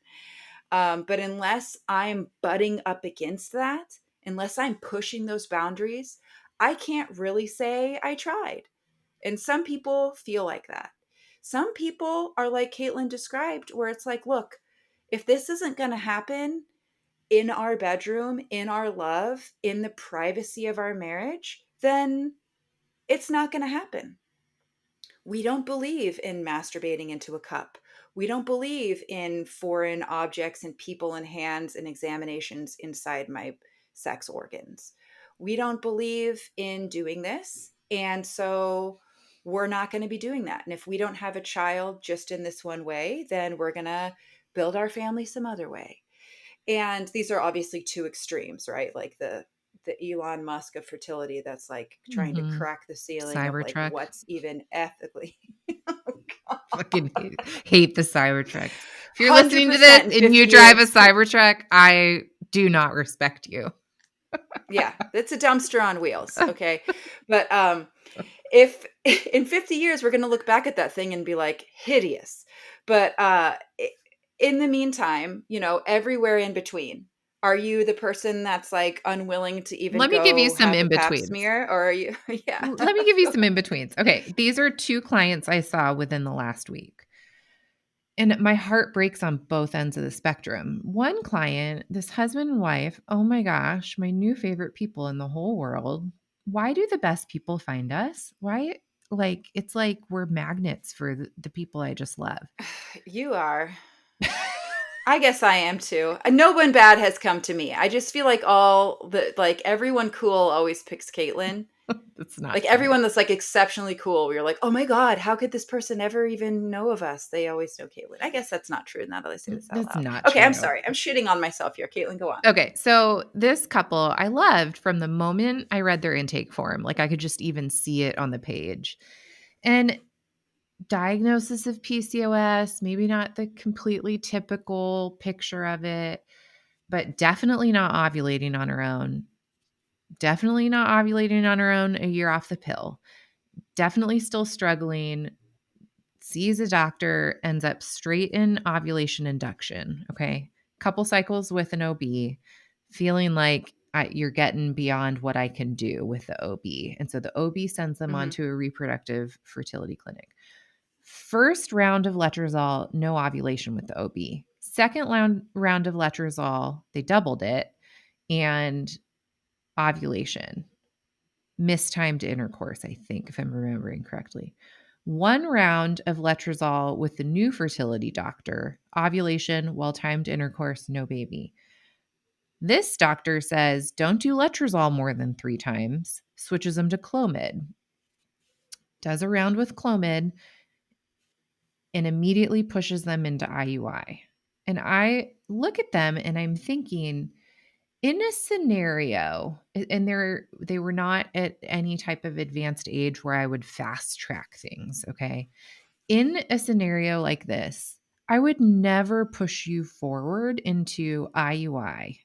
But unless I'm butting up against that, unless I'm pushing those boundaries, I can't really say I tried. And some people feel like that. Some people are like Caitlin described, where it's like, look, if this isn't going to happen in our bedroom, in our love, in the privacy of our marriage, then it's not going to happen. We don't believe in masturbating into a cup. We don't believe in foreign objects and people and hands and examinations inside my sex organs. We don't believe in doing this. And so we're not going to be doing that. And if we don't have a child just in this one way, then we're going to build our family some other way. And these are obviously two extremes, right? Like the Elon Musk of fertility that's like trying to Mm-hmm. crack the ceiling of like Cybertruck. what's even ethically. Oh Fucking God. hate the Cybertrucks. If you're listening to this 100% in and 50 you drive a years. Cybertruck, I do not respect you. Yeah, it's a dumpster on wheels. Okay. But if in 50 years we're going to look back at that thing and be like hideous. But in the meantime, everywhere in between. Are you the person that's like unwilling to even Let me give you go some have a in pap betweens. smear, or are you yeah. Let me give you some in betweens. Okay. These are two clients I saw within the last week. And my heart breaks on both ends of the spectrum. One client, this husband and wife, oh my gosh, my new favorite people in the whole world. Why do the best people find us? Why? Like, it's like we're magnets for the people I just love. You are. I guess I am too. No one bad has come to me. I just feel like everyone cool always picks Caitlin. That's not Like true. everyone that's like exceptionally cool, we are like, oh my God, how could this person ever even know of us? They always know Caitlin. I guess that's not true now that I say this out That's loud. not Okay, I'm true. sorry. I'm shitting on myself here. Caitlin, go on. Okay, so this couple I loved from the moment I read their intake form. Like I could just even see it on the page. And diagnosis of PCOS, maybe not the completely typical picture of it, but definitely not ovulating on her own. Definitely not ovulating on her own a year off the pill. Definitely still struggling. Sees a doctor, ends up straight in ovulation induction. Okay. Couple cycles with an OB, feeling like you're getting beyond what I can do with the OB. And so the OB sends them on Hmm. to a reproductive fertility clinic. First round of letrozole, no ovulation with the OB. Second round of letrozole, they doubled it, and ovulation. Mistimed intercourse, I think, if I'm remembering correctly. One round of letrozole with the new fertility doctor, ovulation, well timed intercourse, no baby. This doctor says don't do letrozole more than 3 times, switches them to Clomid, does a round with Clomid, and immediately pushes them into IUI. And I look at them and I'm thinking, in a scenario, and they were not at any type of advanced age where I would fast track things, okay? In a scenario like this, I would never push you forward into IUI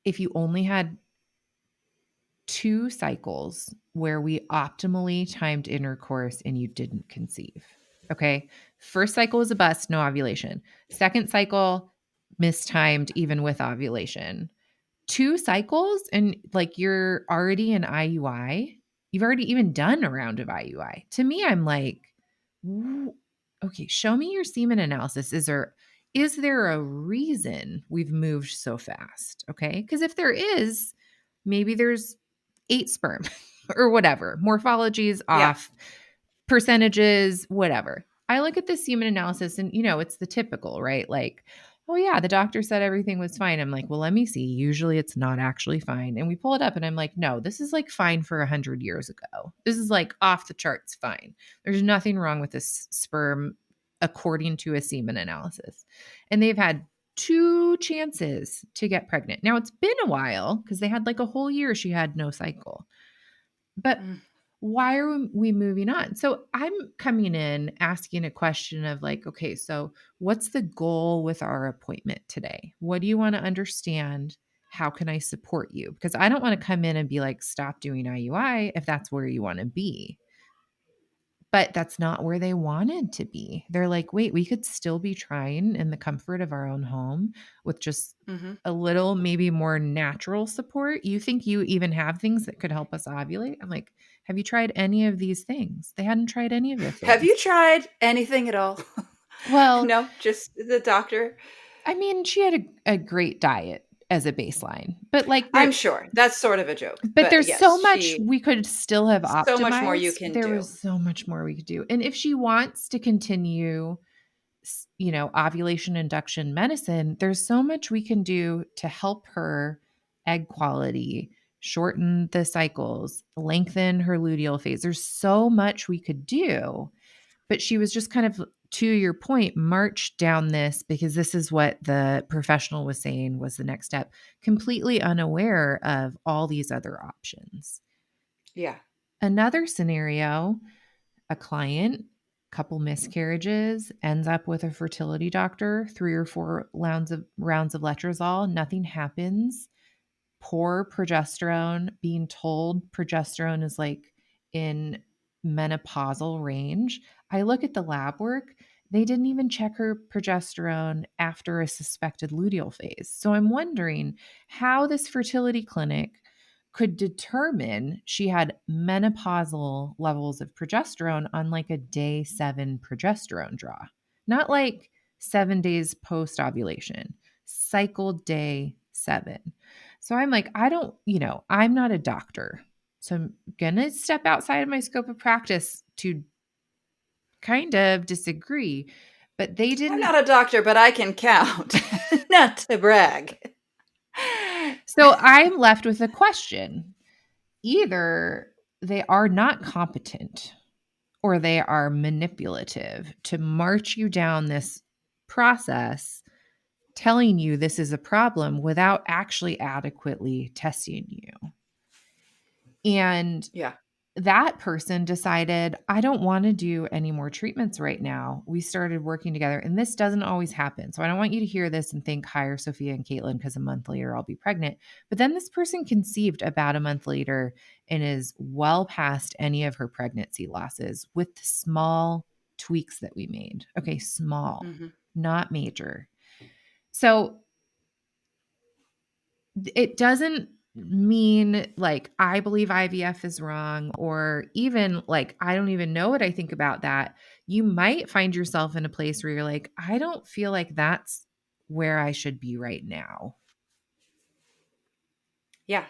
if you only had 2 cycles where we optimally timed intercourse and you didn't conceive. Okay. First cycle was a bust, no ovulation. Second cycle, mistimed even with ovulation. 2 cycles and like you're already in IUI. You've already even done a round of IUI. To me, I'm like, okay, show me your semen analysis. Is there a reason we've moved so fast? Okay. Because if there is, maybe there's 8 sperm or whatever. Morphology is Yeah. off, percentages, whatever. I look at the semen analysis and, it's the typical, right? Like, oh, yeah, the doctor said everything was fine. I'm like, well, let me see. Usually it's not actually fine. And we pull it up and I'm like, no, this is like fine for 100 years ago. This is like off the charts fine. There's nothing wrong with this sperm according to a semen analysis. And they've had 2 chances to get pregnant. Now it's been a while because they had like a whole year she had no cycle. But Mm. why are we moving on? So I'm coming in asking a question of like, okay, so what's the goal with our appointment today? What do you want to understand? How can I support you? Because I don't want to come in and be like, stop doing IUI if that's where you want to be. But that's not where they wanted to be. They're like, wait, we could still be trying in the comfort of our own home with just Mhm. a little, maybe more natural support. You think you even have things that could help us ovulate? I'm like, have you tried any of these things? They hadn't tried any of the Have you things. tried anything at all? Well, No, just the doctor? I mean, she had a great diet as a baseline, but like I'm there, sure. That's sort of a joke, but but there's yes, so much she we could still have so much more you optimized. can There do. was so much more we could do. And if she wants to continue, ovulation induction medicine, there's so much we can do to help her egg quality, shorten the cycles, lengthen her luteal phase. There's so much we could do. But she was just kind of, to your point, marched down this because this is what the professional was saying was the next step, completely unaware of all these other options. Yeah. Another scenario, a client, couple miscarriages, ends up with a fertility doctor, 3 or 4 rounds of letrozole, nothing happens. Poor progesterone, being told progesterone is like in menopausal range. I look at the lab work, they didn't even check her progesterone after a suspected luteal phase. So I'm wondering how this fertility clinic could determine she had menopausal levels of progesterone on like a day 7 progesterone draw. Not like 7 days post ovulation, cycle day 7. So I'm like, I don't, I'm not a doctor. So I'm going to step outside of my scope of practice to kind of disagree. But they I'm didn't. not a doctor, but I can count. Not to brag. So I'm left with a question. Either they are not competent or they are manipulative to march you down this process, telling you this is a problem without actually adequately testing you. And Yeah. that person decided, I don't want to do any more treatments right now. We started working together, and this doesn't always happen. So I don't want you to hear this and think, hire Sophia and Caitlin because a month later I'll be pregnant. But then this person conceived about a month later and is well past any of her pregnancy losses with the small tweaks that we made. Okay, small, Mhm. not major. So it doesn't mean like I believe IVF is wrong, or even like I don't even know what I think about that. You might find yourself in a place where you're like, I don't feel like that's where I should be right now. Yeah.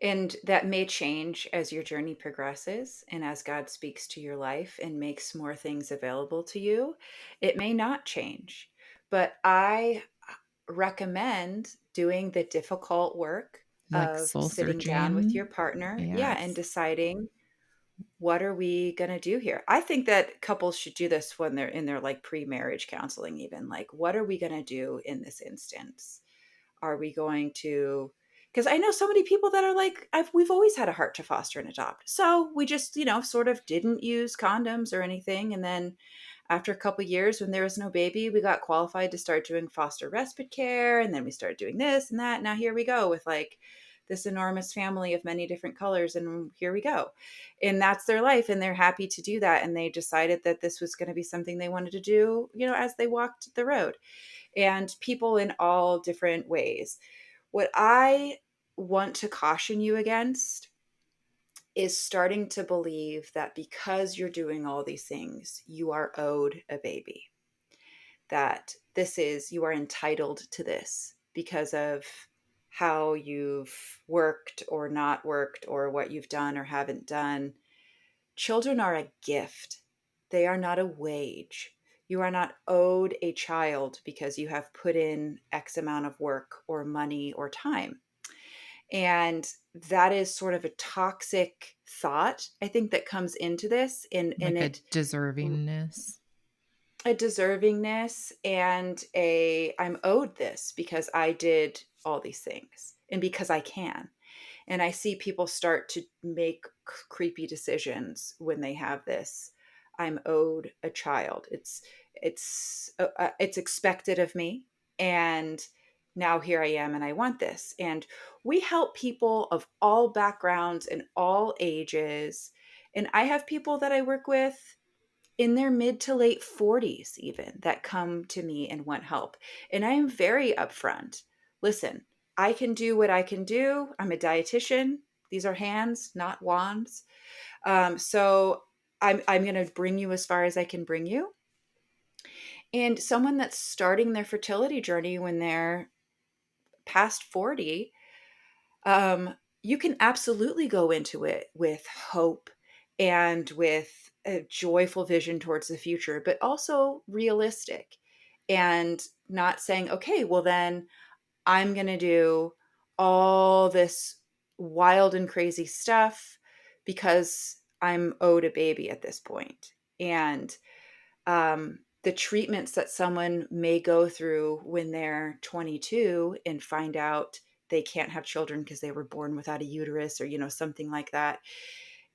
And that may change as your journey progresses and as God speaks to your life and makes more things available to you. It may not change, but I recommend doing the difficult work Like of soul sitting down with your searching. partner, yeah, and Yes. deciding what are we going to do here. I think that couples should do this when they're in their like pre-marriage counseling, even like, what are we going to do in this instance? Are we going to, because I know so many people that are like, we've always had a heart to foster and adopt, so we just, sort of didn't use condoms or anything, and then after a couple years when there was no baby, we got qualified to start doing foster respite care, and then we started doing this and that. Now here we go with like this enormous family of many different colors, and here we go. And that's their life, and they're happy to do that, and they decided that this was going to be something they wanted to do, as they walked the road. And people in all different ways. What I want to caution you against is starting to believe that because you're doing all these things, you are owed a baby. That you are entitled to this because of how you've worked or not worked or what you've done or haven't done. Children are a gift, they are not a wage. You are not owed a child because you have put in X amount of work or money or time. And that is sort of a toxic thought, I think, that comes into this, in Like a it, deservingness. a deservingness and a I'm owed this because I did all these things and because I can. And I see people start to make creepy decisions when they have this. I'm owed a child. It's expected of me, and now here I am, and I want this. And we help people of all backgrounds and all ages, And I have people that I work with in their mid to late 40s, even, that come to me and want help. And I am very upfront. Listen, I can do what I can do. I'm a dietitian. These are hands, not wands. So I'm going to bring you as far as I can bring you. And someone that's starting their fertility journey when they're past 40, um, you can absolutely go into it with hope and with a joyful vision towards the future, but also realistic and not saying, okay, well, then I'm going to do all this wild and crazy stuff because I'm owed a baby at this point. And the treatments that someone may go through when they're 22 and find out they can't have children because they were born without a uterus or something like that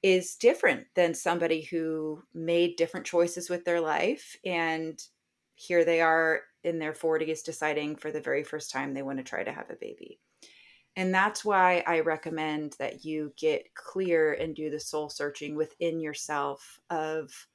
is different than somebody who made different choices with their life, and here they are in their 40s deciding for the very first time they want to try to have a baby. And that's why I recommend that you get clear and do the soul searching within yourself of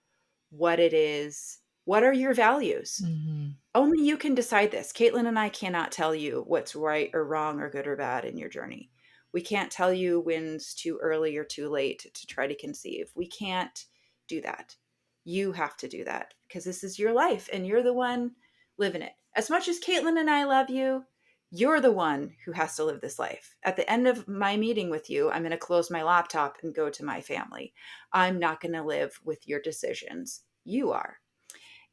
what it is. What are your values? Mhm. Only you can decide this. Caitlin and I cannot tell you what's right or wrong or good or bad in your journey. We can't tell you when's too early or too late to try to conceive. We can't do that. You have to do that because this is your life and you're the one living it. As much as Caitlin and I love you, you're the one who has to live this life. At the end of my meeting with you, I'm going to close my laptop and go to my family. I'm not going to live with your decisions. You are.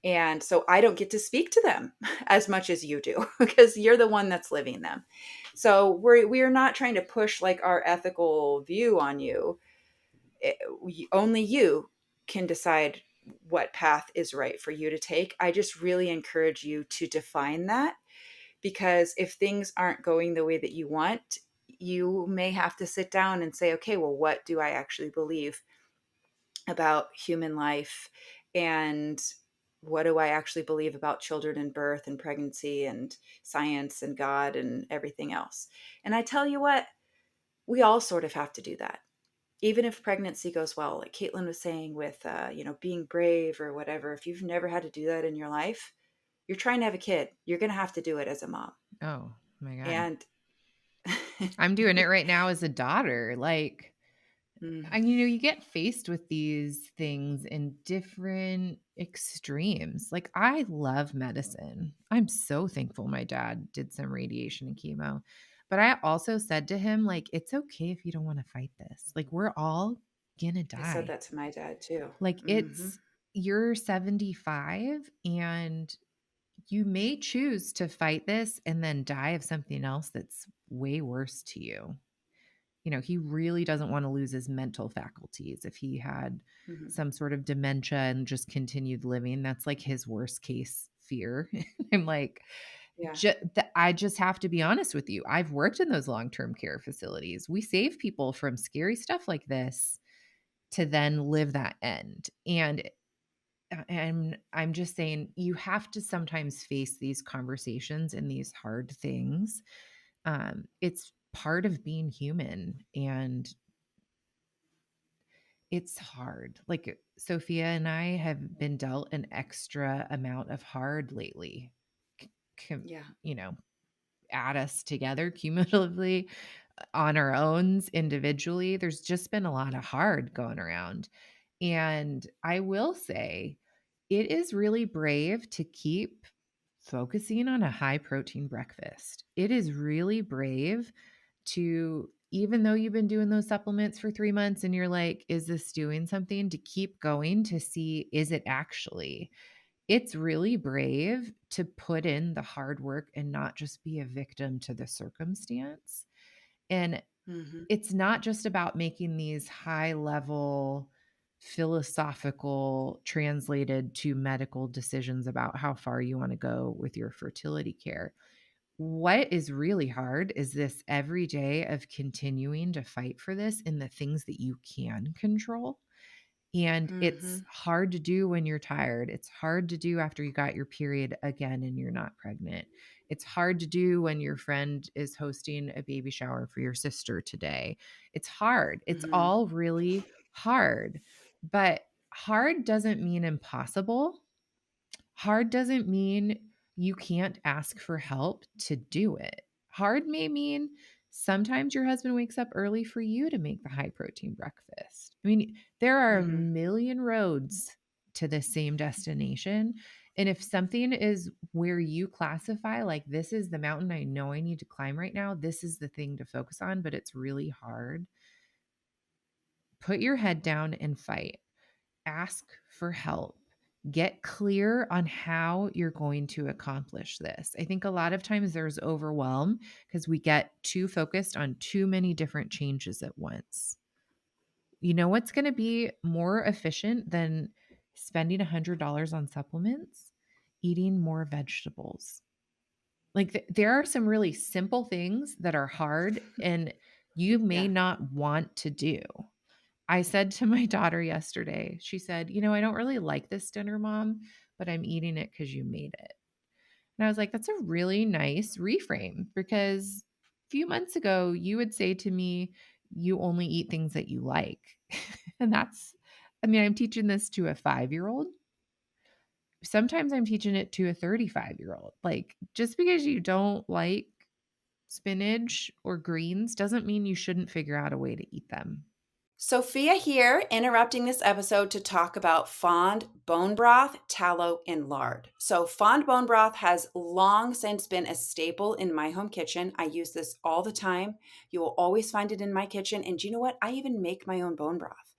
And so I don't get to speak to them as much as you do because you're the one that's living them. So we are not trying to push like our ethical view on you. Only you can decide what path is right for you to take. I just really encourage you to define that, because if things aren't going the way that you want, you may have to sit down and say, okay, well, what do I actually believe about human life, and what do I actually believe about children and birth and pregnancy and science and God and everything else? And I tell you what, we all sort of have to do that. Even if pregnancy goes well, like Caitlin was saying with, being brave or whatever, if you've never had to do that in your life, you're trying to have a kid, you're going to have to do it as a mom. Oh my God. And I'm doing it right now as a daughter. Like, Mm, and you get faced with these things in different extremes. Like, I love medicine. I'm so thankful my dad did some radiation and chemo. But I also said to him, like, it's okay if you don't want to fight this. Like, we're all gonna I said die. that to my dad too. Like, Hmm. you're 75 and you may choose to fight this and then die of something else that's way worse to you. He really doesn't want to lose his mental faculties. If he had Hmm. some sort of dementia and just continued living, that's like his worst case fear. I'm like, Yeah. I just have to be honest with you. I've worked in those long-term care facilities. We save people from scary stuff like this to then live that end. And I'm just saying, you have to sometimes face these conversations and these hard things. It's part of being human, and it's hard. Like, Sophia and I have been dealt an extra amount of hard lately. C- Yeah. you know, Add us together cumulatively on our own individually. There's just been a lot of hard going around. And I will say, it is really brave to keep focusing on a high protein breakfast. It is really brave to, even though you've been doing those supplements for 3 months and you're like, is this doing something, to keep going to see, is it actually? It's really brave to put in the hard work and not just be a victim to the circumstance. And Hmm. it's not just about making these high level philosophical translated to medical decisions about how far you want to go with your fertility care. What is really hard is this every day of continuing to fight for this in the things that you can control. And it's Hmm. hard to do when you're tired. It's hard to do after you got your period again and you're not pregnant. It's hard to do when your friend is hosting a baby shower for your sister today. It's hard. It's Hmm. all really hard. But hard doesn't mean impossible. Hard doesn't mean you can't ask for help to do it. Hard may mean sometimes your husband wakes up early for you to make the high protein breakfast. I mean, there are a Mhm. million roads to the same destination. And if something is where you classify, like, this is the mountain I know I need to climb right now, this is the thing to focus on, but it's really hard, put your head down and fight. Ask for help. Get clear on how you're going to accomplish this. I think a lot of times there's overwhelm because we get too focused on too many different changes at once. You know what's going to be more efficient than spending $100 on supplements? Eating more vegetables. Like, there are some really simple things that are hard and you may Yeah. not want to do. I said to my daughter yesterday, she said, I don't really like this dinner, mom, but I'm eating it because you made it. And I was like, that's a really nice reframe because a few months ago, you would say to me, you only eat things that you like. And I'm teaching this to a 5-year-old. Sometimes I'm teaching it to a 35-year-old. Like, just because you don't like spinach or greens doesn't mean you shouldn't figure out a way to eat them. Sophia here, interrupting this episode to talk about fond bone broth, tallow, and lard. So, fond bone broth has long since been a staple in my home kitchen. I use this all the time. You will always find it in my kitchen. And you know what? I even make my own bone broth.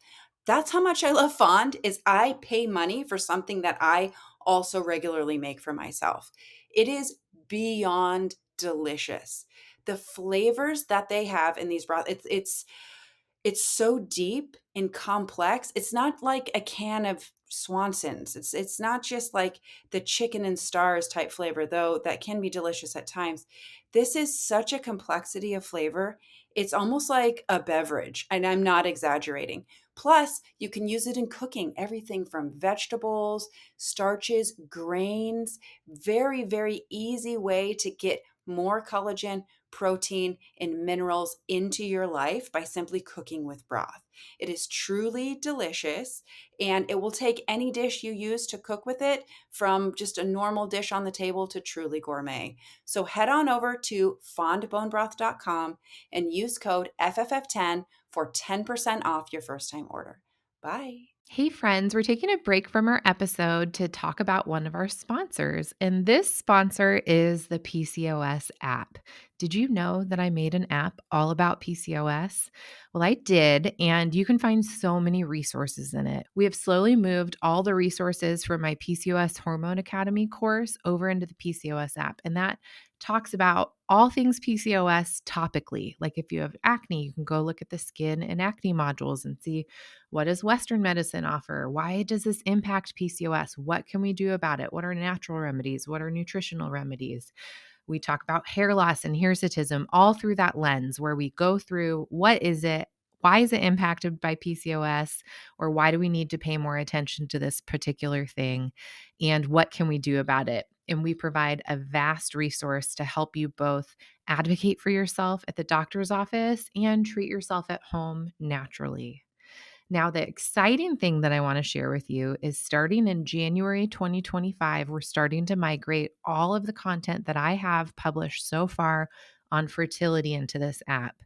That's how much I love fond is I pay money for something that I also regularly make for myself. It is beyond delicious. The flavors that they have in these broth, it's so deep and complex. It's not like a can of Swanson's. It's not just like the chicken and stars type flavor, though that can be delicious at times. This is such a complexity of flavor. It's almost like a beverage, and I'm not exaggerating. Plus, you can use it in cooking, everything from vegetables, starches, grains. Very, very easy way to get more collagen, protein, and minerals into your life by simply cooking with broth. It is truly delicious and it will take any dish you use to cook with it from just a normal dish on the table to truly gourmet. So head on over to fondbonebroth.com and use code FFF10 for 10% off your first time order. Bye. Hey, friends, we're taking a break from our episode to talk about one of our sponsors. And this sponsor is the PCOS app. Did you know that I made an app all about PCOS? Well, I did, and you can find so many resources in it. We have slowly moved all the resources from my PCOS Hormone Academy course over into the PCOS app, and that talks about all things PCOS topically. Like, if you have acne, you can go look at the skin and acne modules and see, what does Western medicine offer? Why does this impact PCOS? What can we do about it? What are natural remedies? What are nutritional remedies? We talk about hair loss and hirsutism all through that lens where we go through, what is it? Why is it impacted by PCOS? Or why do we need to pay more attention to this particular thing? And what can we do about it? And we provide a vast resource to help you both advocate for yourself at the doctor's office and treat yourself at home naturally. Now, the exciting thing that I want to share with you is starting in January 2025, we're starting to migrate all of the content that I have published so far on fertility into this app.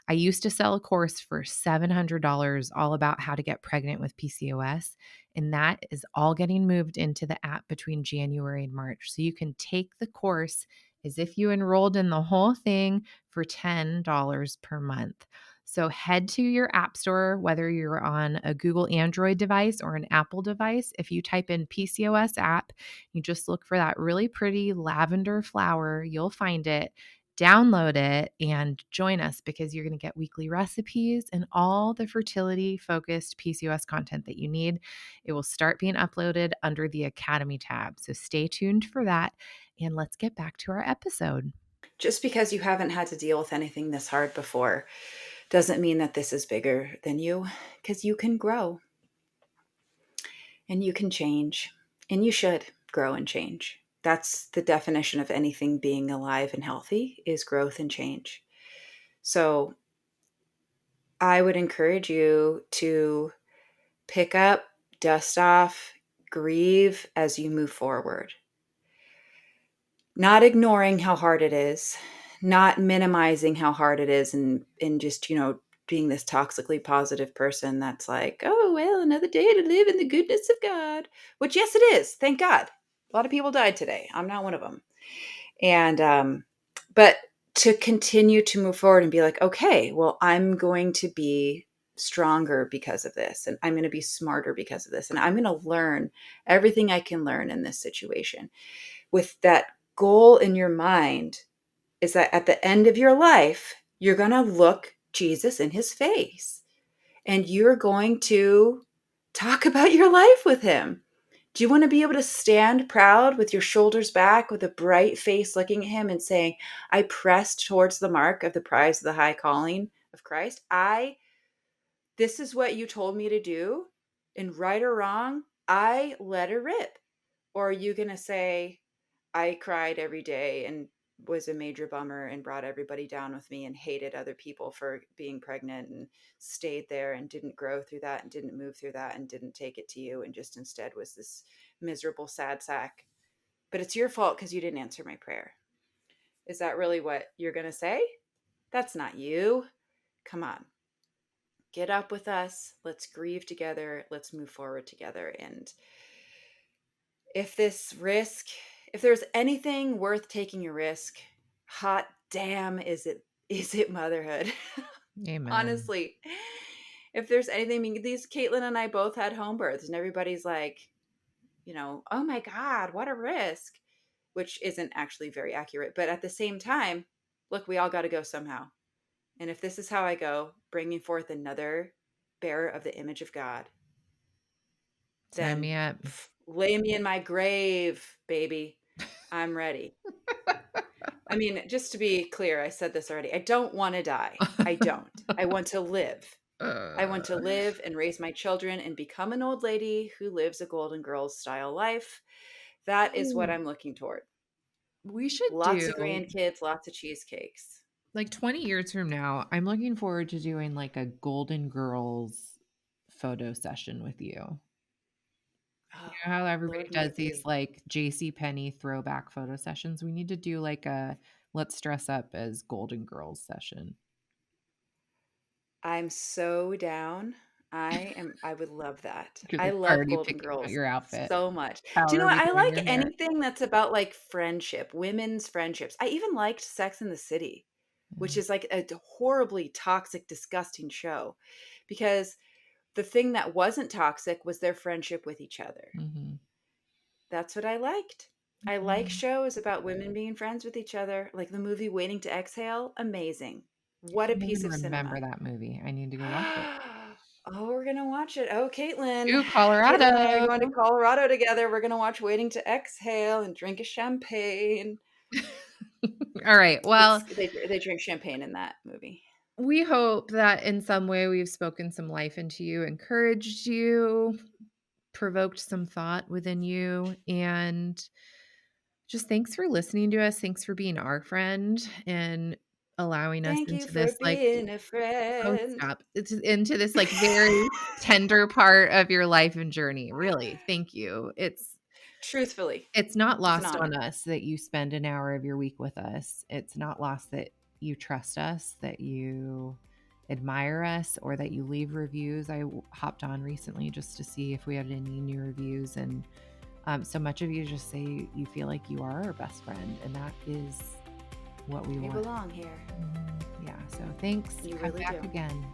I used to sell a course for $700 all about how to get pregnant with PCOS, and that is all getting moved into the app between January and March. So you can take the course as if you enrolled in the whole thing for $10 per month. So head to your app store, whether you're on a Google Android device or an Apple device. If you type in PCOS app, you just look for that really pretty lavender flower, you'll find it. Download it and join us because you're going to get weekly recipes and all the fertility focused PCOS content that you need. It will start being uploaded under the Academy tab. So stay tuned for that. And let's get back to our episode. Just because you haven't had to deal with anything this hard before doesn't mean that this is bigger than you, because you can grow and you can change and you should grow and change. That's the definition of anything being alive and healthy is growth and change. So I would encourage you to pick up, dust off, grieve as you move forward. Not ignoring how hard it is, not minimizing how hard it is, and just, being this toxically positive person that's like, oh, well, another day to live in the goodness of God, which, yes, it is. Thank God. A lot of people died today. I'm not one of them. And, but to continue to move forward and be like, okay, well, I'm going to be stronger because of this. And I'm going to be smarter because of this. And I'm going to learn everything I can learn in this situation. With that goal in your mind is that at the end of your life, you're going to look Jesus in his face and you're going to talk about your life with him. Do you want to be able to stand proud with your shoulders back, with a bright face looking at him and saying, I pressed towards the mark of the prize of the high calling of Christ? This is what you told me to do. And right or wrong, I let it rip. Or are you going to say, I cried every day and was a major bummer and brought everybody down with me and hated other people for being pregnant and stayed there and didn't grow through that and didn't move through that and didn't take it to you and just instead was this miserable sad sack? But it's your fault because you didn't answer my prayer. Is that really what you're going to say? That's not you. Come on. Get up with us. Let's grieve together. Let's move forward together. And if there's anything worth taking a risk, hot damn, is it motherhood? Amen. Honestly, if there's anything, I mean, Caitlin and I both had home births, and everybody's like, oh my God, what a risk, which isn't actually very accurate. But at the same time, look, we all got to go somehow. And if this is how I go, bringing forth another bearer of the image of God, Sign then me up. lay me in my grave, baby. I'm ready. I mean, just to be clear, I said this already. I don't want to die. I don't. I want to live. I want to live and raise my children and become an old lady who lives a Golden Girls style life. That is what Oh, I'm looking toward. we should Lots do of grandkids, lots of cheesecakes. like 20 years from now. I'm looking forward to doing like a Golden Girls photo session with you. You Oh, know how everybody Lord does make these me. like JC Penney throwback photo sessions? We need to do like a let's dress up as Golden Girls session. I'm so down. I would love that. You're I like love already Golden picking out Girls your outfit. so much. How Do you know are what? we I doing like your hair? anything that's about like friendship, women's friendships. I even liked Sex in the City, which is like a horribly toxic, disgusting show, because the thing that wasn't toxic was their friendship with each other. Mm-hmm. That's what I liked. I like shows about women being friends with each other, like the movie Waiting to Exhale. Amazing. I What a can't piece even of remember cinema. that movie. I need to go watch it. Oh, we're gonna watch it. Oh, Caitlin. Ooh, Caitlin and I are Colorado. going to Colorado together. We're gonna watch Waiting to Exhale and drink a champagne. All right. It's Well, they drink champagne in that movie. we hope that in some way we've spoken some life into you, encouraged you, provoked some thought within you, and just thanks for listening to us. Thanks for being our friend and allowing us Thank you into for this like being a oh friend. stop. It's into this like very tender part of your life and journey. Really. Thank you. Truthfully, It's not it's an lost on honor. us that you spend an hour of your week with us. It's not lost that you trust us, that you admire us, or that you leave reviews. Hopped on recently just to see if we had any new reviews, and so much of you just say you feel like you are our best friend, and that is what we You want. belong here. Yeah. So thanks. You Come really back do. again.